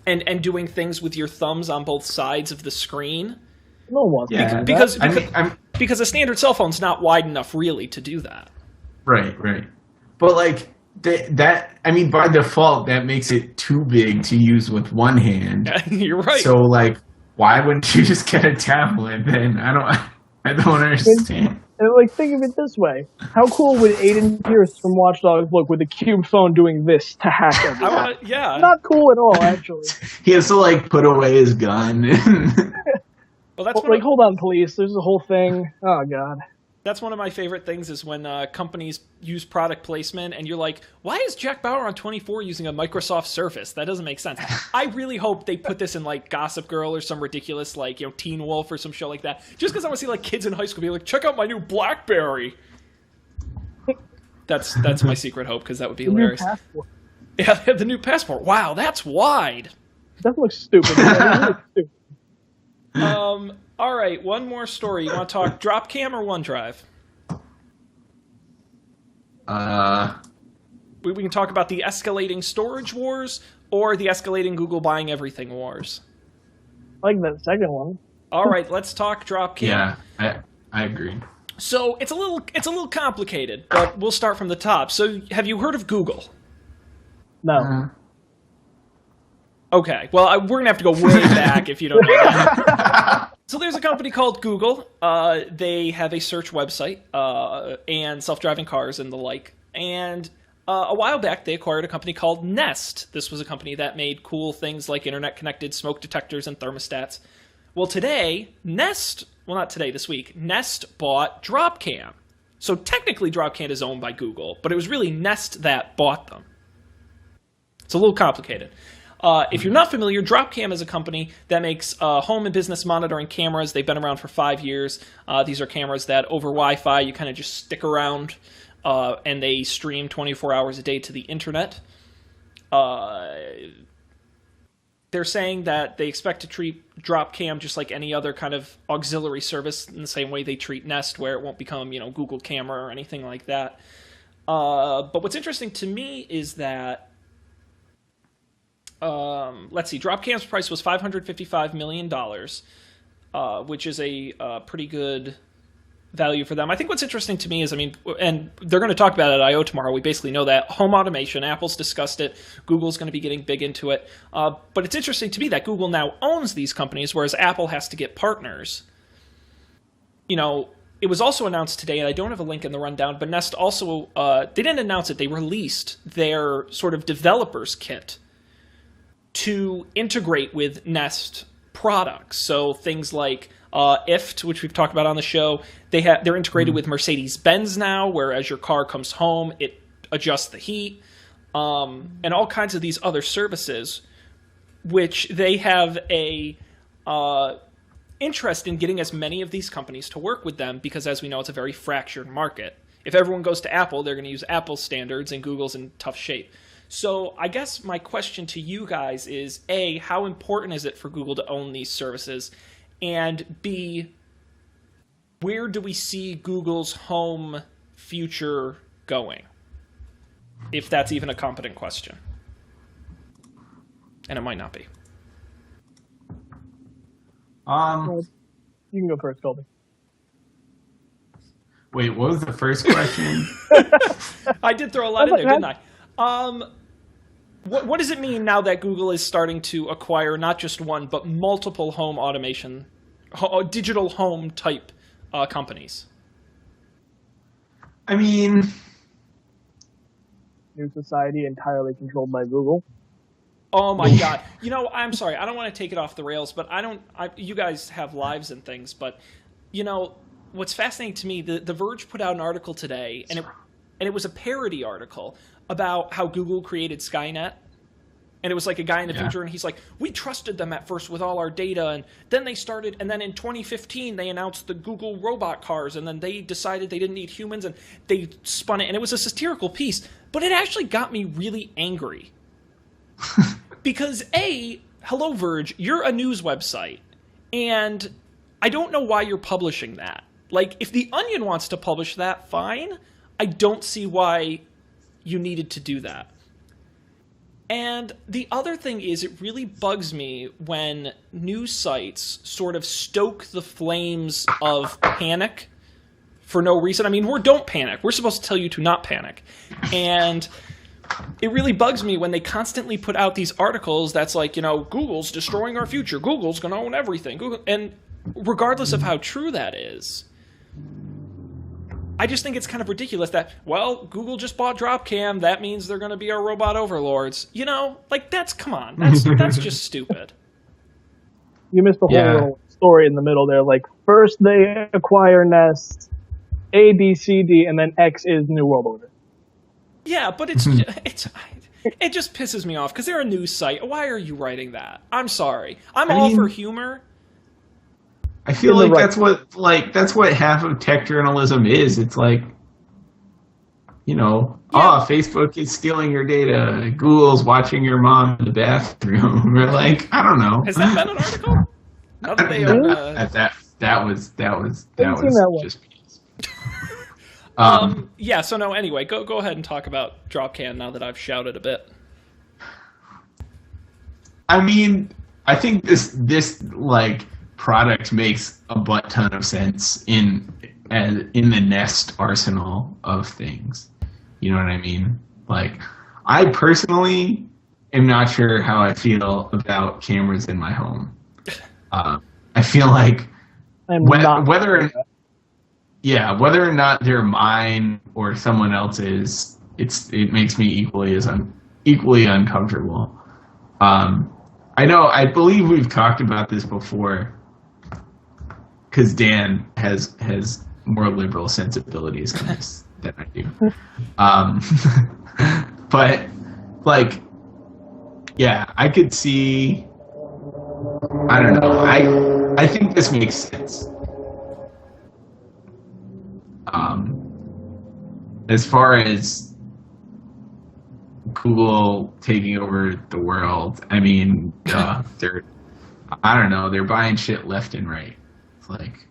[SPEAKER 1] and doing things with your thumbs on both sides of the screen.
[SPEAKER 2] No one wants
[SPEAKER 3] Yeah,
[SPEAKER 1] because a standard cell phone's not wide enough really to do that.
[SPEAKER 3] Right. But like I mean, by default, that makes it too big to use with one hand.
[SPEAKER 1] You're right.
[SPEAKER 3] So like, why wouldn't you just get a tablet then? I don't understand.
[SPEAKER 2] And like, think of it this way: how cool would Aiden Pierce from Watch Dogs look with a cube phone doing this to hack everything?
[SPEAKER 1] Yeah,
[SPEAKER 2] not cool at all, actually.
[SPEAKER 3] He has to like put away his gun.
[SPEAKER 1] Well, that's
[SPEAKER 2] like, hold on, police. There's a whole thing. Oh God.
[SPEAKER 1] That's one of my favorite things is when companies use product placement and you're like, why is Jack Bauer on 24 using a Microsoft Surface? That doesn't make sense. I really hope they put this in like Gossip Girl or some ridiculous like, you know, Teen Wolf or some show like that. Just because I want to see like kids in high school be like, check out my new Blackberry. That's my secret hope because that would be hilarious.
[SPEAKER 2] New passport.
[SPEAKER 1] Yeah, they have the new passport. Wow, that's wide.
[SPEAKER 2] It doesn't look stupid. It looks stupid.
[SPEAKER 1] All right, one more story. You want to talk Dropcam or OneDrive? We can talk about the escalating storage wars or the escalating Google buying everything wars.
[SPEAKER 2] I like that second one.
[SPEAKER 1] All right, let's talk Dropcam.
[SPEAKER 3] Yeah, I agree.
[SPEAKER 1] So it's a little complicated, but we'll start from the top. So have you heard of Google?
[SPEAKER 2] No.
[SPEAKER 1] Okay, well, we're going to have to go way back if you don't know that. So there's a company called Google. They have a search website and self-driving cars and the like. And a while back, they acquired a company called Nest. This was a company that made cool things like internet-connected smoke detectors and thermostats. Well, this week, Nest bought Dropcam. So technically, Dropcam is owned by Google, but it was really Nest that bought them. It's a little complicated. If you're not familiar, Dropcam is a company that makes home and business monitoring cameras. They've been around for 5 years. These are cameras that over Wi-Fi you kind of just stick around, and they stream 24 hours a day to the internet. They're saying that they expect to treat Dropcam just like any other kind of auxiliary service in the same way they treat Nest, where it won't become, Google Camera or anything like that. But what's interesting to me is that let's see, Dropcam's price was $555 million, which is a pretty good value for them. I think what's interesting to me is, and they're going to talk about it at I/O tomorrow. We basically know that home automation, Apple's discussed it. Google's going to be getting big into it. But it's interesting to me that Google now owns these companies, whereas Apple has to get partners. It was also announced today, and I don't have a link in the rundown, but Nest also, they didn't announce it. They released their sort of developer's kit to integrate with Nest products. So things like IFT, which we've talked about on the show, they're integrated with Mercedes-Benz now, where as your car comes home, it adjusts the heat, and all kinds of these other services, which they have a interest in getting as many of these companies to work with them, because as we know, it's a very fractured market. If everyone goes to Apple, they're going to use Apple standards, and Google's in tough shape. So I guess my question to you guys is, A, how important is it for Google to own these services? And B, where do we see Google's home future going? If that's even a competent question. And it might not be.
[SPEAKER 2] You can go first, Colby.
[SPEAKER 3] Wait, what was the first question?
[SPEAKER 1] I did throw a lot in there, didn't I? What does it mean now that Google is starting to acquire not just one, but multiple home automation, digital home type companies?
[SPEAKER 2] New society entirely controlled by Google.
[SPEAKER 1] Oh my God! I'm sorry. I don't want to take it off the rails, but you guys have lives and things, but what's fascinating to me, the Verge put out an article today, and it was a parody article about how Google created Skynet. And it was like a guy in the future, and he's like, we trusted them at first with all our data, and then they started, and then in 2015 they announced the Google robot cars, and then they decided they didn't need humans, and they spun it, and it was a satirical piece, but it actually got me really angry. Because hello Verge, you're a news website, and I don't know why you're publishing that. Like, if The Onion wants to publish that, fine. I don't see why you needed to do that. And the other thing is, it really bugs me when news sites sort of stoke the flames of panic for no reason. I mean, don't panic. We're supposed to tell you to not panic. And it really bugs me when they constantly put out these articles that's like, Google's destroying our future. Google's going to own everything. And regardless of how true that is, I just think it's kind of ridiculous that, Google just bought Dropcam. That means they're going to be our robot overlords. Come on. That's just stupid.
[SPEAKER 2] You missed the whole little story in the middle there. Like, first they acquire Nest, A, B, C, D, and then X is New World Order.
[SPEAKER 1] Yeah, but it just pisses me off because they're a news site. Why are you writing that? I'm sorry. I mean, all for humor.
[SPEAKER 3] I feel like that's what half of tech journalism is. It's like, Facebook is stealing your data. Google's watching your mom in the bathroom. Or like, I don't know.
[SPEAKER 1] Has that been an article? Not that they
[SPEAKER 3] that was just.
[SPEAKER 1] So no. Anyway, go ahead and talk about Dropcam now that I've shouted a bit.
[SPEAKER 3] I mean, I think this product makes a butt ton of sense in the Nest arsenal of things. You know what I mean? Like, I personally am not sure how I feel about cameras in my home. I feel like whether or not they're mine or someone else's, it makes me equally uncomfortable. I believe we've talked about this before, because Dan has more liberal sensibilities on this than I do. But I could see. I don't know. I think this makes sense. As far as Google taking over the world, I mean, they're buying shit left and right. It's like,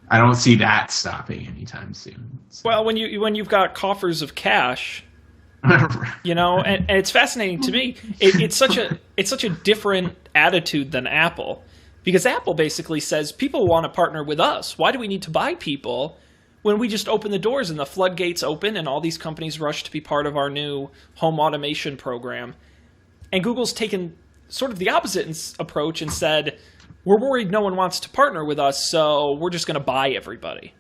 [SPEAKER 3] I don't see that stopping anytime soon. So.
[SPEAKER 1] Well, when you've got coffers of cash, and it's fascinating to me. It's such a different attitude than Apple, because Apple basically says people want to partner with us. Why do we need to buy people when we just open the doors and the floodgates open and all these companies rush to be part of our new home automation program? And Google's taken sort of the opposite approach and said, we're worried no one wants to partner with us, so we're just going to buy everybody.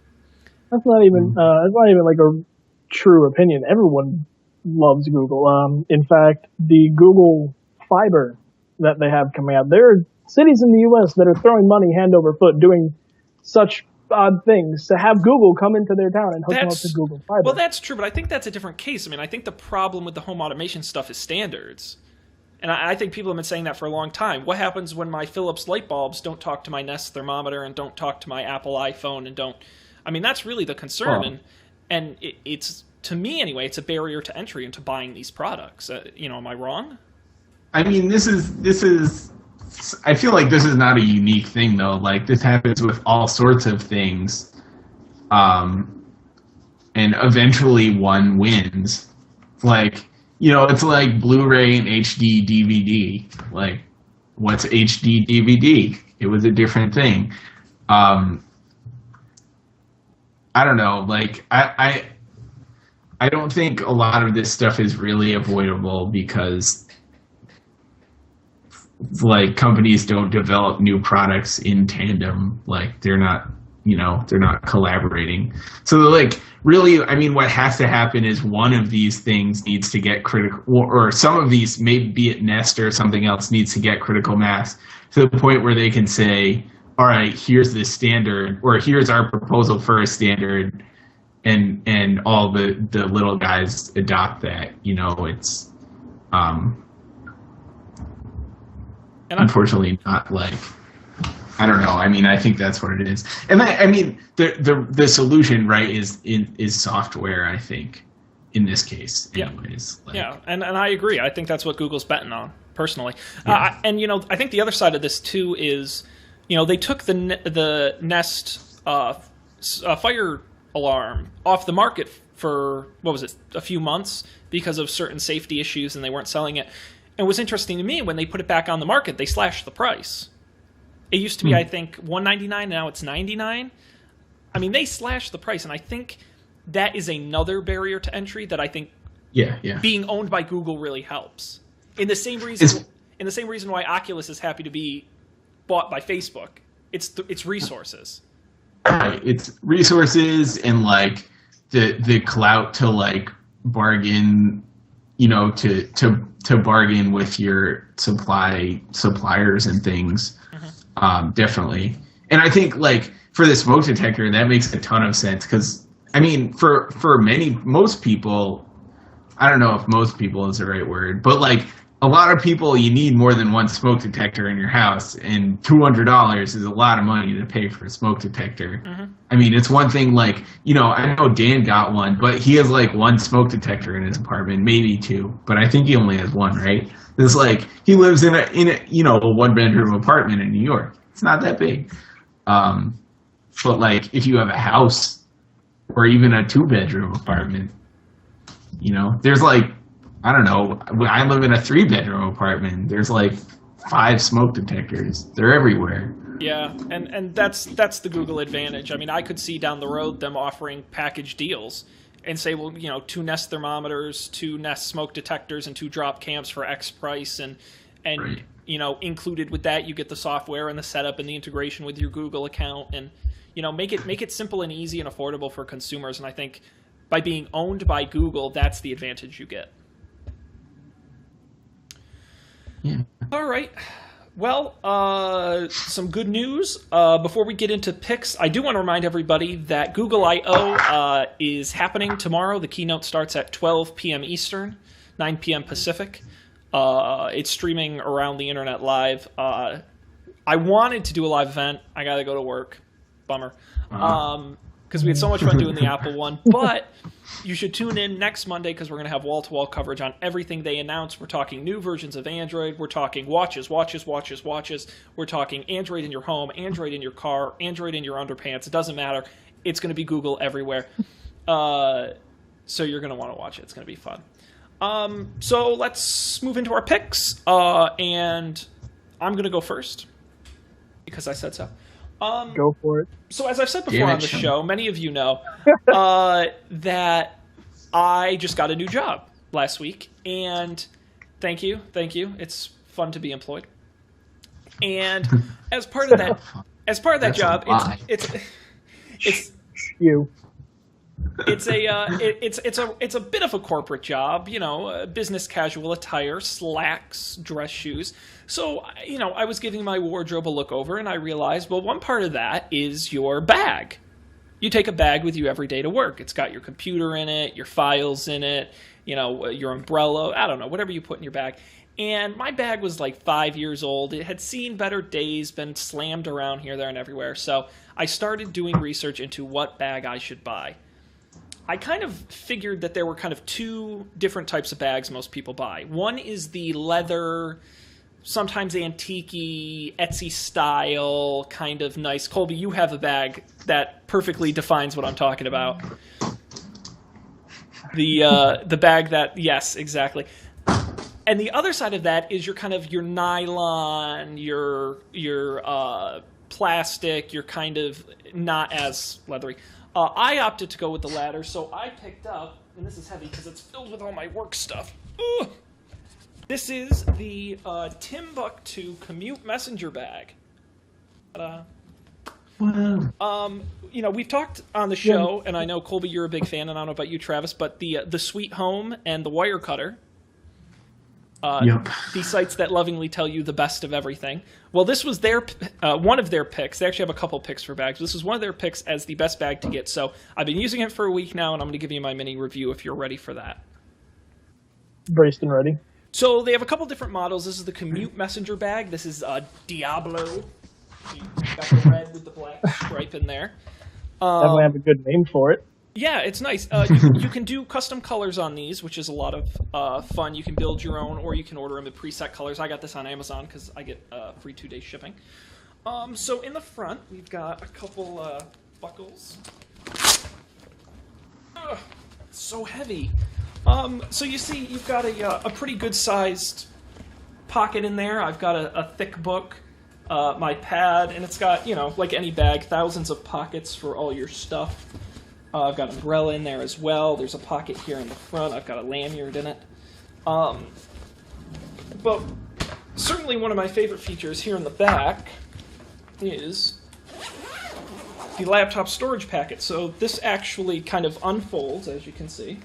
[SPEAKER 2] That's not even like a true opinion. Everyone loves Google. In fact, the Google Fiber that they have coming out, there are cities in the U.S. that are throwing money hand over foot doing such odd things to have Google come into their town and hook them up to Google Fiber.
[SPEAKER 1] Well, that's true, but I think that's a different case. I mean, I think the problem with the home automation stuff is standards. And I think people have been saying that for a long time. What happens when my Philips light bulbs don't talk to my Nest thermometer and don't talk to my Apple iPhone and don't... I mean, that's really the concern. And it's, to me anyway, it's a barrier to entry into buying these products. Am I wrong?
[SPEAKER 3] I mean, this is... I feel like this is not a unique thing, though. Like, this happens with all sorts of things. And eventually one wins. Like... it's like Blu-ray and HD DVD. Like, what's HD DVD? It was a different thing. I don't know. Like, I don't think a lot of this stuff is really avoidable because, like, companies don't develop new products in tandem. Like, they're not collaborating. So, like, really, I mean, what has to happen is one of these things needs to get critical, or some of these, maybe it Nest or something else, needs to get critical mass to the point where they can say, all right, here's the standard, or here's our proposal for a standard, and all the little guys adopt that. It's unfortunately not like. I don't know. I mean, I think that's what it is. And I mean, the solution, right, is software. I think in this case, anyways.
[SPEAKER 1] Yeah, and I agree. I think that's what Google's betting on personally. Yeah. And I think the other side of this too is, they took the Nest fire alarm off the market for what was it, a few months because of certain safety issues, and they weren't selling it. And it was interesting to me when they put it back on the market, they slashed the price. It used to be, I think, $199. Now it's $99. I mean, they slashed the price, and I think that is another barrier to entry that I think being owned by Google really helps. In the same reason why Oculus is happy to be bought by Facebook, it's resources.
[SPEAKER 3] Right, it's resources and like the clout to like bargain, to bargain with your suppliers and things. Definitely. And I think like for the smoke detector, that makes a ton of sense because I mean, for most people, I don't know if most people is the right word, but like a lot of people, you need more than one smoke detector in your house, and $200 is a lot of money to pay for a smoke detector. Mm-hmm. I mean, it's one thing like, I know Dan got one, but he has like one smoke detector in his apartment, maybe two, but I think he only has one, right? It's like he lives in a a one-bedroom apartment in New York. It's not that big. But like if you have a house or even a two-bedroom apartment, there's like, I don't know, I live in a 3-bedroom apartment. There's like 5 smoke detectors. They're everywhere.
[SPEAKER 1] Yeah, and that's the Google advantage. I mean, I could see down the road them offering package deals and say, well, 2 Nest thermometers, 2 Nest smoke detectors, and 2 drop cams for X price, and right. Included with that, you get the software and the setup and the integration with your Google account, and make it simple and easy and affordable for consumers. And I think by being owned by Google, that's the advantage you get.
[SPEAKER 3] Yeah.
[SPEAKER 1] All right. Well, some good news. Before we get into picks, I do want to remind everybody that Google I/O is happening tomorrow. The keynote starts at 12 p.m. Eastern, 9 p.m. Pacific. It's streaming around the internet live. I wanted to do a live event. I got to go to work. Bummer. Because we had so much fun doing the Apple one. But you should tune in next Monday because we're going to have wall-to-wall coverage on everything they announce. We're talking new versions of Android. We're talking watches. We're talking Android in your home, Android in your car, Android in your underpants. It doesn't matter. It's going to be Google everywhere. So you're going to want to watch it. It's going to be fun. So let's move into our picks. And I'm going to go first because I said so.
[SPEAKER 2] Go for it.
[SPEAKER 1] So as I've said before on the show, many of you know that I just got a new job last week, and thank you. It's fun to be employed. And as part of that job, it's
[SPEAKER 2] you.
[SPEAKER 1] It's a bit of a corporate job, business casual attire, slacks, dress shoes. So, I was giving my wardrobe a look over, and I realized, well, one part of that is your bag. You take a bag with you every day to work. It's got your computer in it, your files in it, your umbrella, I don't know, whatever you put in your bag. And my bag was like 5 years old. It had seen better days, been slammed around here, there, and everywhere. So I started doing research into what bag I should buy. I kind of figured that there were kind of 2 different types of bags most people buy. One is the leather, sometimes antique-y, Etsy style, kind of nice. Colby, you have a bag that perfectly defines what I'm talking about. The bag that, yes, exactly. And the other side of that is your nylon, your plastic, your kind of not as leathery. I opted to go with the latter, so I picked up, and this is heavy because it's filled with all my work stuff. Ugh. This is the Timbuktu Commute Messenger Bag.
[SPEAKER 3] Wow.
[SPEAKER 1] We've talked on the show, and I know, Colby, you're a big fan, and I don't know about you, Travis, but the Sweet Home and the Wire Cutter.
[SPEAKER 3] Yep.
[SPEAKER 1] These sites that lovingly tell you the best of everything. Well, this was their one of their picks. They actually have a couple picks for bags. This was one of their picks as the best bag to get. So I've been using it for a week now, and I'm going to give you my mini review if you're ready for that.
[SPEAKER 2] Braced and ready.
[SPEAKER 1] So they have a couple different models. This is the Commute Messenger bag. This is Diablo. Got the red with the black stripe in there.
[SPEAKER 2] Definitely have a good name for it.
[SPEAKER 1] Yeah, it's nice. You can do custom colors on these, which is a lot of fun. You can build your own, or you can order them in preset colors. I got this on Amazon because I get free 2-day shipping. So in the front, we've got a couple buckles. Ugh, it's so heavy. So you see, you've got a pretty good-sized pocket in there. I've got a thick book, my pad, and it's got, like any bag, thousands of pockets for all your stuff. I've got an umbrella in there as well. There's a pocket here in the front. I've got a lanyard in it. But certainly one of my favorite features here in the back is the laptop storage packet. So this actually kind of unfolds, as you can see.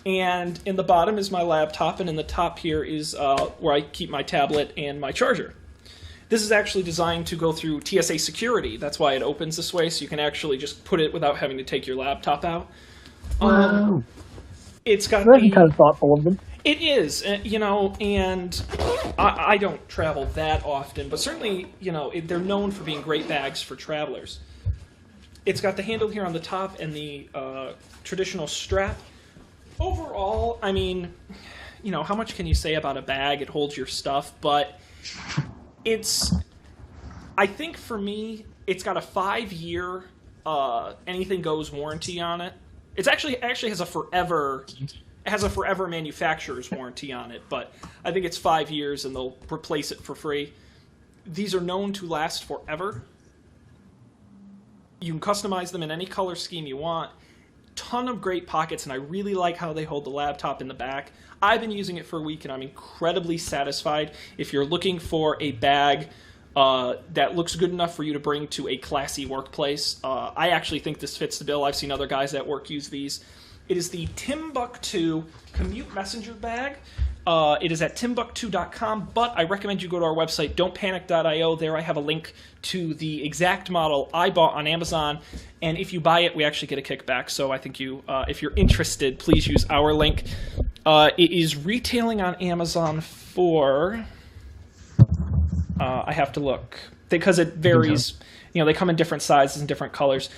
[SPEAKER 1] And in the bottom is my laptop, and in the top here is where I keep my tablet and my charger. This is actually designed to go through TSA security. That's why it opens this way, so you can actually just put it without having to take your laptop out.
[SPEAKER 3] Wow.
[SPEAKER 1] It's got
[SPEAKER 2] That's kind of thoughtful of them.
[SPEAKER 1] It is, and I don't travel that often, but certainly, they're known for being great bags for travelers. It's got the handle here on the top and the traditional strap. Overall, I mean, how much can you say about a bag? It holds your stuff, but I think for me, it's got a 5-year anything goes warranty on it. It's actually has a forever manufacturer's warranty on it, but I think it's 5 years and they'll replace it for free. These are known to last forever. You can customize them in any color scheme you want. Ton of great pockets, and I really like how they hold the laptop in the back. I've been using it for a week, and I'm incredibly satisfied. If you're looking for a bag that looks good enough for you to bring to a classy workplace, I actually think this fits the bill. I've seen other guys at work use these. It is the Timbuk2 Commute Messenger bag. It is at timbuk2.com, but I recommend you go to our website, don'tpanic.io. There I have a link to the exact model I bought on Amazon, and if you buy it, we actually get a kickback. So I think if you're interested, please use our link. It is retailing on Amazon for... I have to look, because it varies. They come in different sizes and different colors.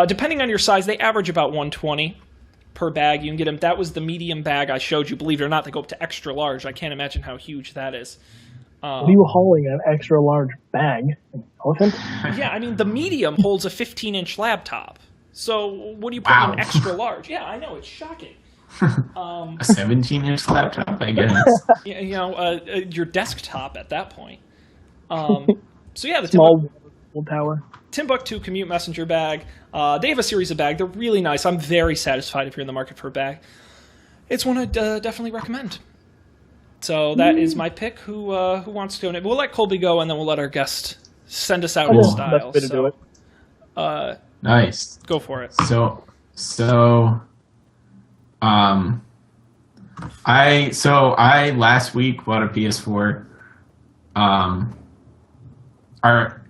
[SPEAKER 1] Depending on your size, they average about $120 per bag. You can get them. That was the medium bag I showed you. Believe it or not, they go up to extra large. I can't imagine how huge that is.
[SPEAKER 2] What are you hauling an extra large bag? An elephant?
[SPEAKER 1] Yeah, I mean, the medium holds a 15-inch laptop. So what do you put in an extra large? Yeah, I know, it's shocking.
[SPEAKER 3] A 17-inch laptop, I guess.
[SPEAKER 1] Your desktop at that point. So yeah, the
[SPEAKER 2] small tower.
[SPEAKER 1] Timbuk2 Commute Messenger bag. They have a series of bags. They're really nice. I'm very satisfied if you're in the market for a bag. It's one I'd definitely recommend. So that is my pick. Who wants to go? We'll let Colby go, and then we'll let our guest send us out in style.
[SPEAKER 2] Best way to do it.
[SPEAKER 3] Nice.
[SPEAKER 1] Go for it.
[SPEAKER 3] I last week bought a PS4.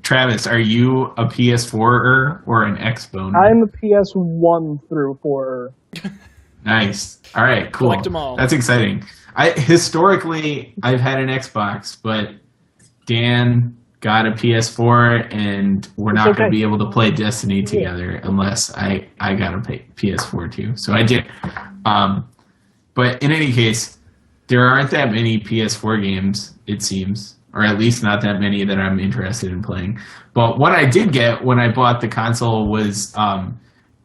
[SPEAKER 3] Travis, are you a PS4er or an Xboner?
[SPEAKER 2] I'm a PS1 through 4er.
[SPEAKER 3] Nice. All right, cool.
[SPEAKER 1] Collect them all.
[SPEAKER 3] That's exciting. Historically, I've had an Xbox, but Dan got a PS4, and we're not going to be able to play Destiny together unless I got a PS4 too. So I did. But in any case, there aren't that many PS4 games, it seems. Or at least not that many that I'm interested in playing. But what I did get when I bought the console was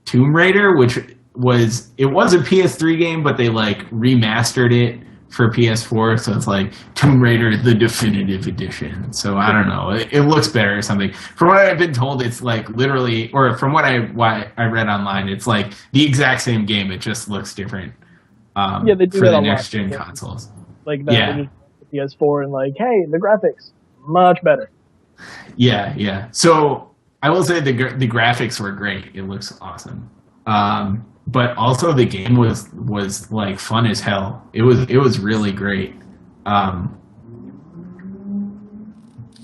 [SPEAKER 3] Tomb Raider, which was a PS3 game, but they remastered it for PS4, so it's like Tomb Raider the Definitive Edition. So I don't know, it looks better or something. From what I've been told, it's literally, or from what I read online, it's the exact same game. It just looks different.
[SPEAKER 2] They do
[SPEAKER 3] for
[SPEAKER 2] that
[SPEAKER 3] the
[SPEAKER 2] a
[SPEAKER 3] next
[SPEAKER 2] lot.
[SPEAKER 3] gen consoles.
[SPEAKER 2] Like that. Yeah. PS4 and hey, the graphics much better.
[SPEAKER 3] Yeah. So I will say the graphics were great. It looks awesome. But also the game was fun as hell. It was really great. I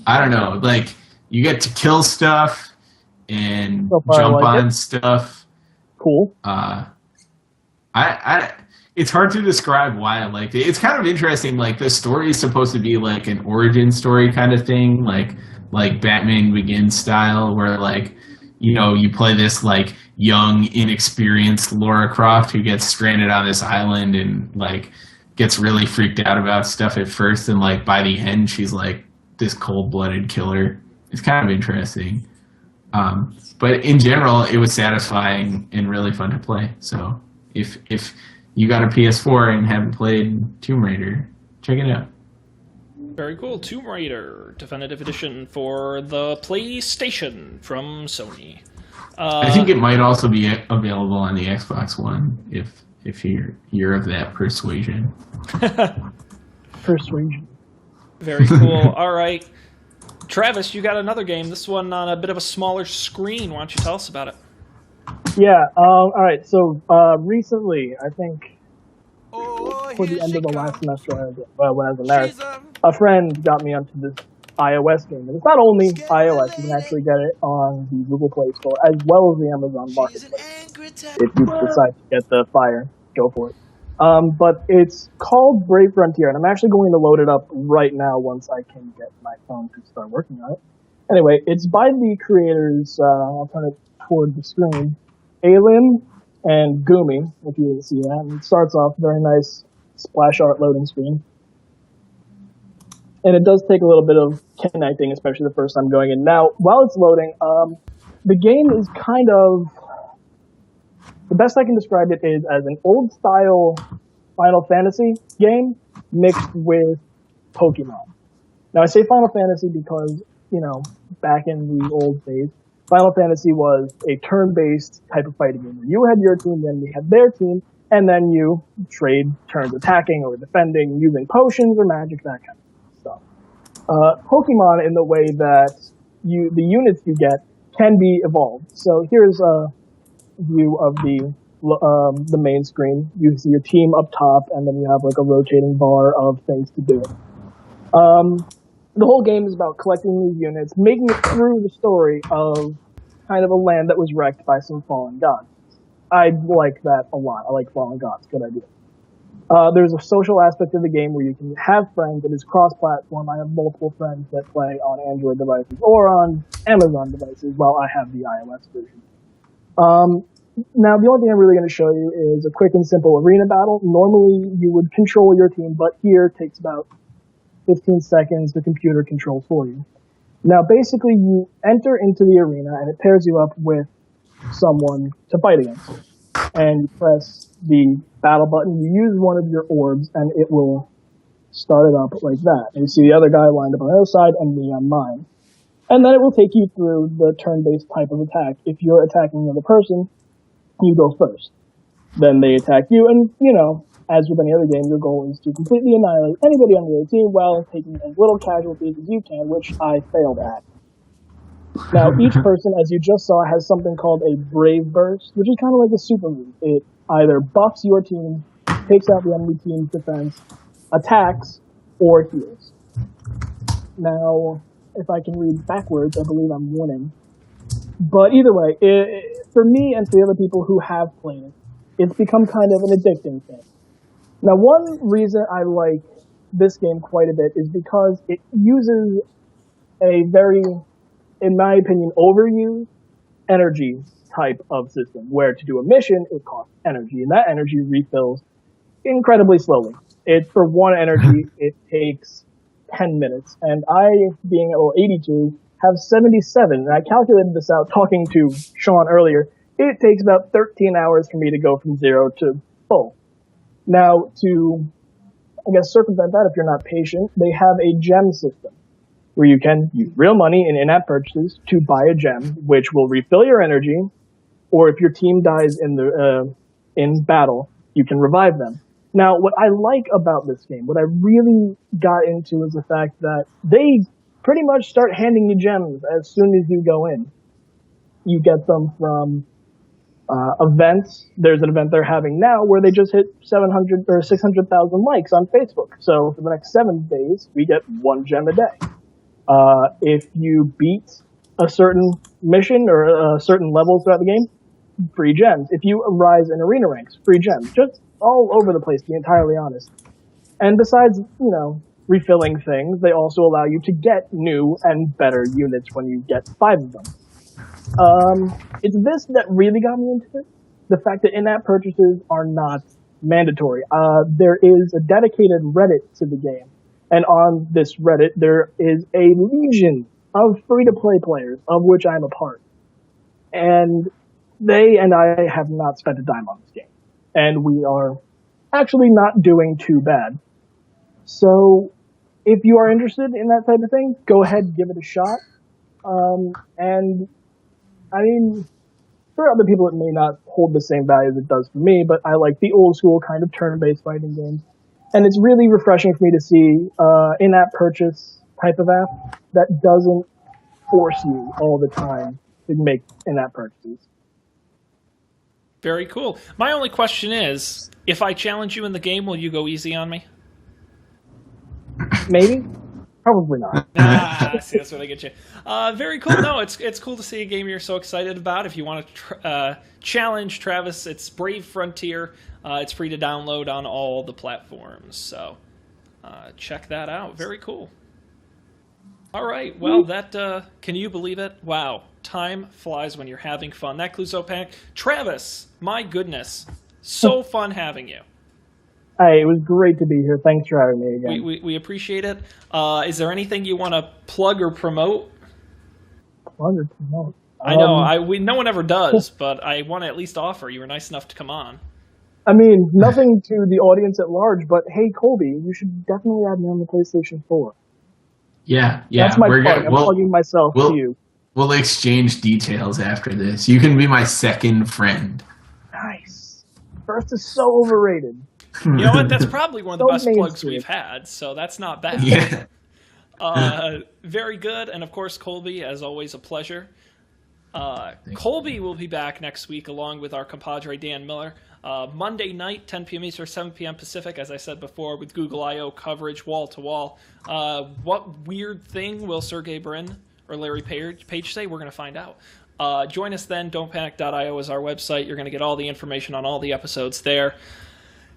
[SPEAKER 3] don't know, you get to kill stuff and jump on stuff.
[SPEAKER 2] Cool.
[SPEAKER 3] it's hard to describe why I liked it. It's kind of interesting. Like the story is supposed to be like an origin story kind of thing, like Batman Begins style, where like you play this like young, inexperienced Lara Croft who gets stranded on this island and like gets really freaked out about stuff at first, and like by the end she's like this cold-blooded killer. It's kind of interesting. But in general, it was satisfying and really fun to play. So if you got a PS4 and haven't played Tomb Raider, check it out.
[SPEAKER 1] Very cool. Tomb Raider Definitive Edition for the PlayStation from Sony.
[SPEAKER 3] I think it might also be available on the Xbox One if you're of that persuasion.
[SPEAKER 2] Persuasion.
[SPEAKER 1] Very cool. All right. Travis, you got another game. This one on a bit of a smaller screen. Why don't you tell us about it?
[SPEAKER 2] Yeah. All right. So recently, I think for the end of the last semester, when I was in marriage, a friend got me onto this iOS game. And it's not only iOS; you can actually get it on the Google Play Store as well as the Amazon Marketplace. If you decide to get the Fire, go for it. But it's called Brave Frontier, and I'm actually going to load it up right now once I can get my phone to start working on it. Anyway, it's by the creators, I'll turn it toward the screen, Alim and Gumi, if you didn't see that. And it starts off very nice splash art loading screen. And it does take a little bit of connecting, especially the first time going in. Now, while it's loading, the game is kind of... The best I can describe it is as an old-style Final Fantasy game mixed with Pokemon. Now, I say Final Fantasy because, back in the old days, Final Fantasy was a turn-based type of fighting game. You had your team, then you had their team, and then you trade turns attacking or defending using potions or magic, that kind of stuff. Pokemon, in the way that the units you get can be evolved. So here's a view of the main screen. You see your team up top, and then you have like a rotating bar of things to do. The whole game is about collecting these units, making it through the story of kind of a land that was wrecked by some fallen gods. I like that a lot. I like fallen gods. Good idea. There's a social aspect of the game where you can have friends. It is cross-platform. I have multiple friends that play on Android devices or on Amazon devices, while I have the iOS version. Now, the only thing I'm really going to show you is a quick and simple arena battle. Normally, you would control your team, but here it takes about 15 seconds. The computer controls for you. Now, basically, you enter into the arena, and it pairs you up with someone to fight against. And you press the battle button. You use one of your orbs, and it will start it up like that. And you see the other guy lined up on the other side and me on mine. And then it will take you through the turn-based type of attack. If you're attacking another person, you go first. Then they attack you, and, as with any other game, your goal is to completely annihilate anybody on the other team while taking as little casualties as you can, which I failed at. Now, each person, as you just saw, has something called a Brave Burst, which is kind of like a super move. It either buffs your team, takes out the enemy team's defense, attacks, or heals. Now, if I can read backwards, I believe I'm winning. But either way, for me and for the other people who have played it, it's become kind of an addicting thing. Now, one reason I like this game quite a bit is because it uses a very, in my opinion, overused energy type of system, where to do a mission, it costs energy, and that energy refills incredibly slowly. For one energy, it takes 10 minutes, and I, being at level 82, have 77, and I calculated this out talking to Sean earlier. It takes about 13 hours for me to go from 0 to full. Now, to, circumvent that if you're not patient, they have a gem system where you can use real money in in-app purchases to buy a gem, which will refill your energy, or if your team dies in battle, you can revive them. Now, what I like about this game, what I really got into, is the fact that they pretty much start handing you gems as soon as you go in. You get them from events. There's an event they're having now where they just hit 700 or 600,000 likes on Facebook. So for the next 7 days, we get 1 gem a day. If you beat a certain mission or certain levels throughout the game, free gems. If you rise in arena ranks, free gems. Just all over the place, to be entirely honest. And besides, refilling things, they also allow you to get new and better units when you get 5 of them. It's this that really got me into it. The fact that in-app purchases are not mandatory. There is a dedicated Reddit to the game. And on this Reddit, there is a legion of free-to-play players, of which I'm a part. And they and I have not spent a dime on this game. And we are actually not doing too bad. So if you are interested in that type of thing, go ahead and give it a shot. And I mean, for other people, it may not hold the same value as it does for me, but I like the old school kind of turn-based fighting games. And it's really refreshing for me to see in-app purchase type of app that doesn't force you all the time to make in-app purchases.
[SPEAKER 1] Very cool. My only question is, if I challenge you in the game, will you go easy on me?
[SPEAKER 2] Maybe. Probably not.
[SPEAKER 1] See, that's where they get you. Very cool. No, it's cool to see a game you're so excited about. If you want to challenge Travis, it's Brave Frontier. It's free to download on all the platforms. So check that out. Very cool. All right. Well, that can you believe it? Wow. Time flies when you're having fun. That concludes Don't Panic. Travis, my goodness. So fun having you.
[SPEAKER 2] Hey, it was great to be here. Thanks for having me again.
[SPEAKER 1] We appreciate it. Is there anything you want to plug or promote?
[SPEAKER 2] Plug or promote?
[SPEAKER 1] I know no one ever does, but I want to at least offer. You were nice enough to come on.
[SPEAKER 2] I mean, nothing to the audience at large, but hey, Colby, you should definitely add me on the PlayStation 4.
[SPEAKER 3] Yeah.
[SPEAKER 2] That's my plug. I'm plugging myself to you.
[SPEAKER 3] We'll exchange details after this. You can be my second friend.
[SPEAKER 2] Nice. First is so overrated.
[SPEAKER 1] You know what? That's probably one of the best plugs we've had, so that's not bad.
[SPEAKER 3] Yeah.
[SPEAKER 1] Very good. And, of course, Colby, as always, a pleasure. Colby will be back next week along with our compadre Dan Miller. Monday night, 10 p.m. Eastern, 7 p.m. Pacific, as I said before, with Google I.O. coverage wall-to-wall. What weird thing will Sergey Brin or Larry Page say? We're going to find out. Join us then. Don'tPanic.io is our website. You're going to get all the information on all the episodes there.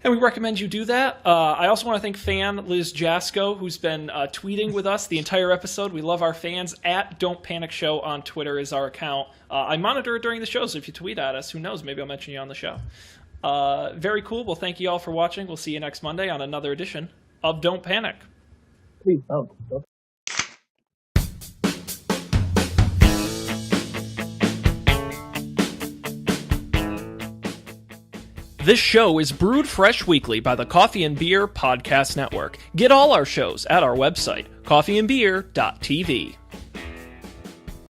[SPEAKER 1] And we recommend you do that. I also want to thank fan Liz Jasko, who's been tweeting with us the entire episode. We love our fans. At Don't Panic Show on Twitter is our account. I monitor it during the show, so if you tweet at us, who knows, maybe I'll mention you on the show. Very cool. Well, thank you all for watching. We'll see you next Monday on another edition of Don't Panic.
[SPEAKER 2] Please don't.
[SPEAKER 1] This show is brewed fresh weekly by the Coffee and Beer Podcast Network. Get all our shows at our website, coffeeandbeer.tv.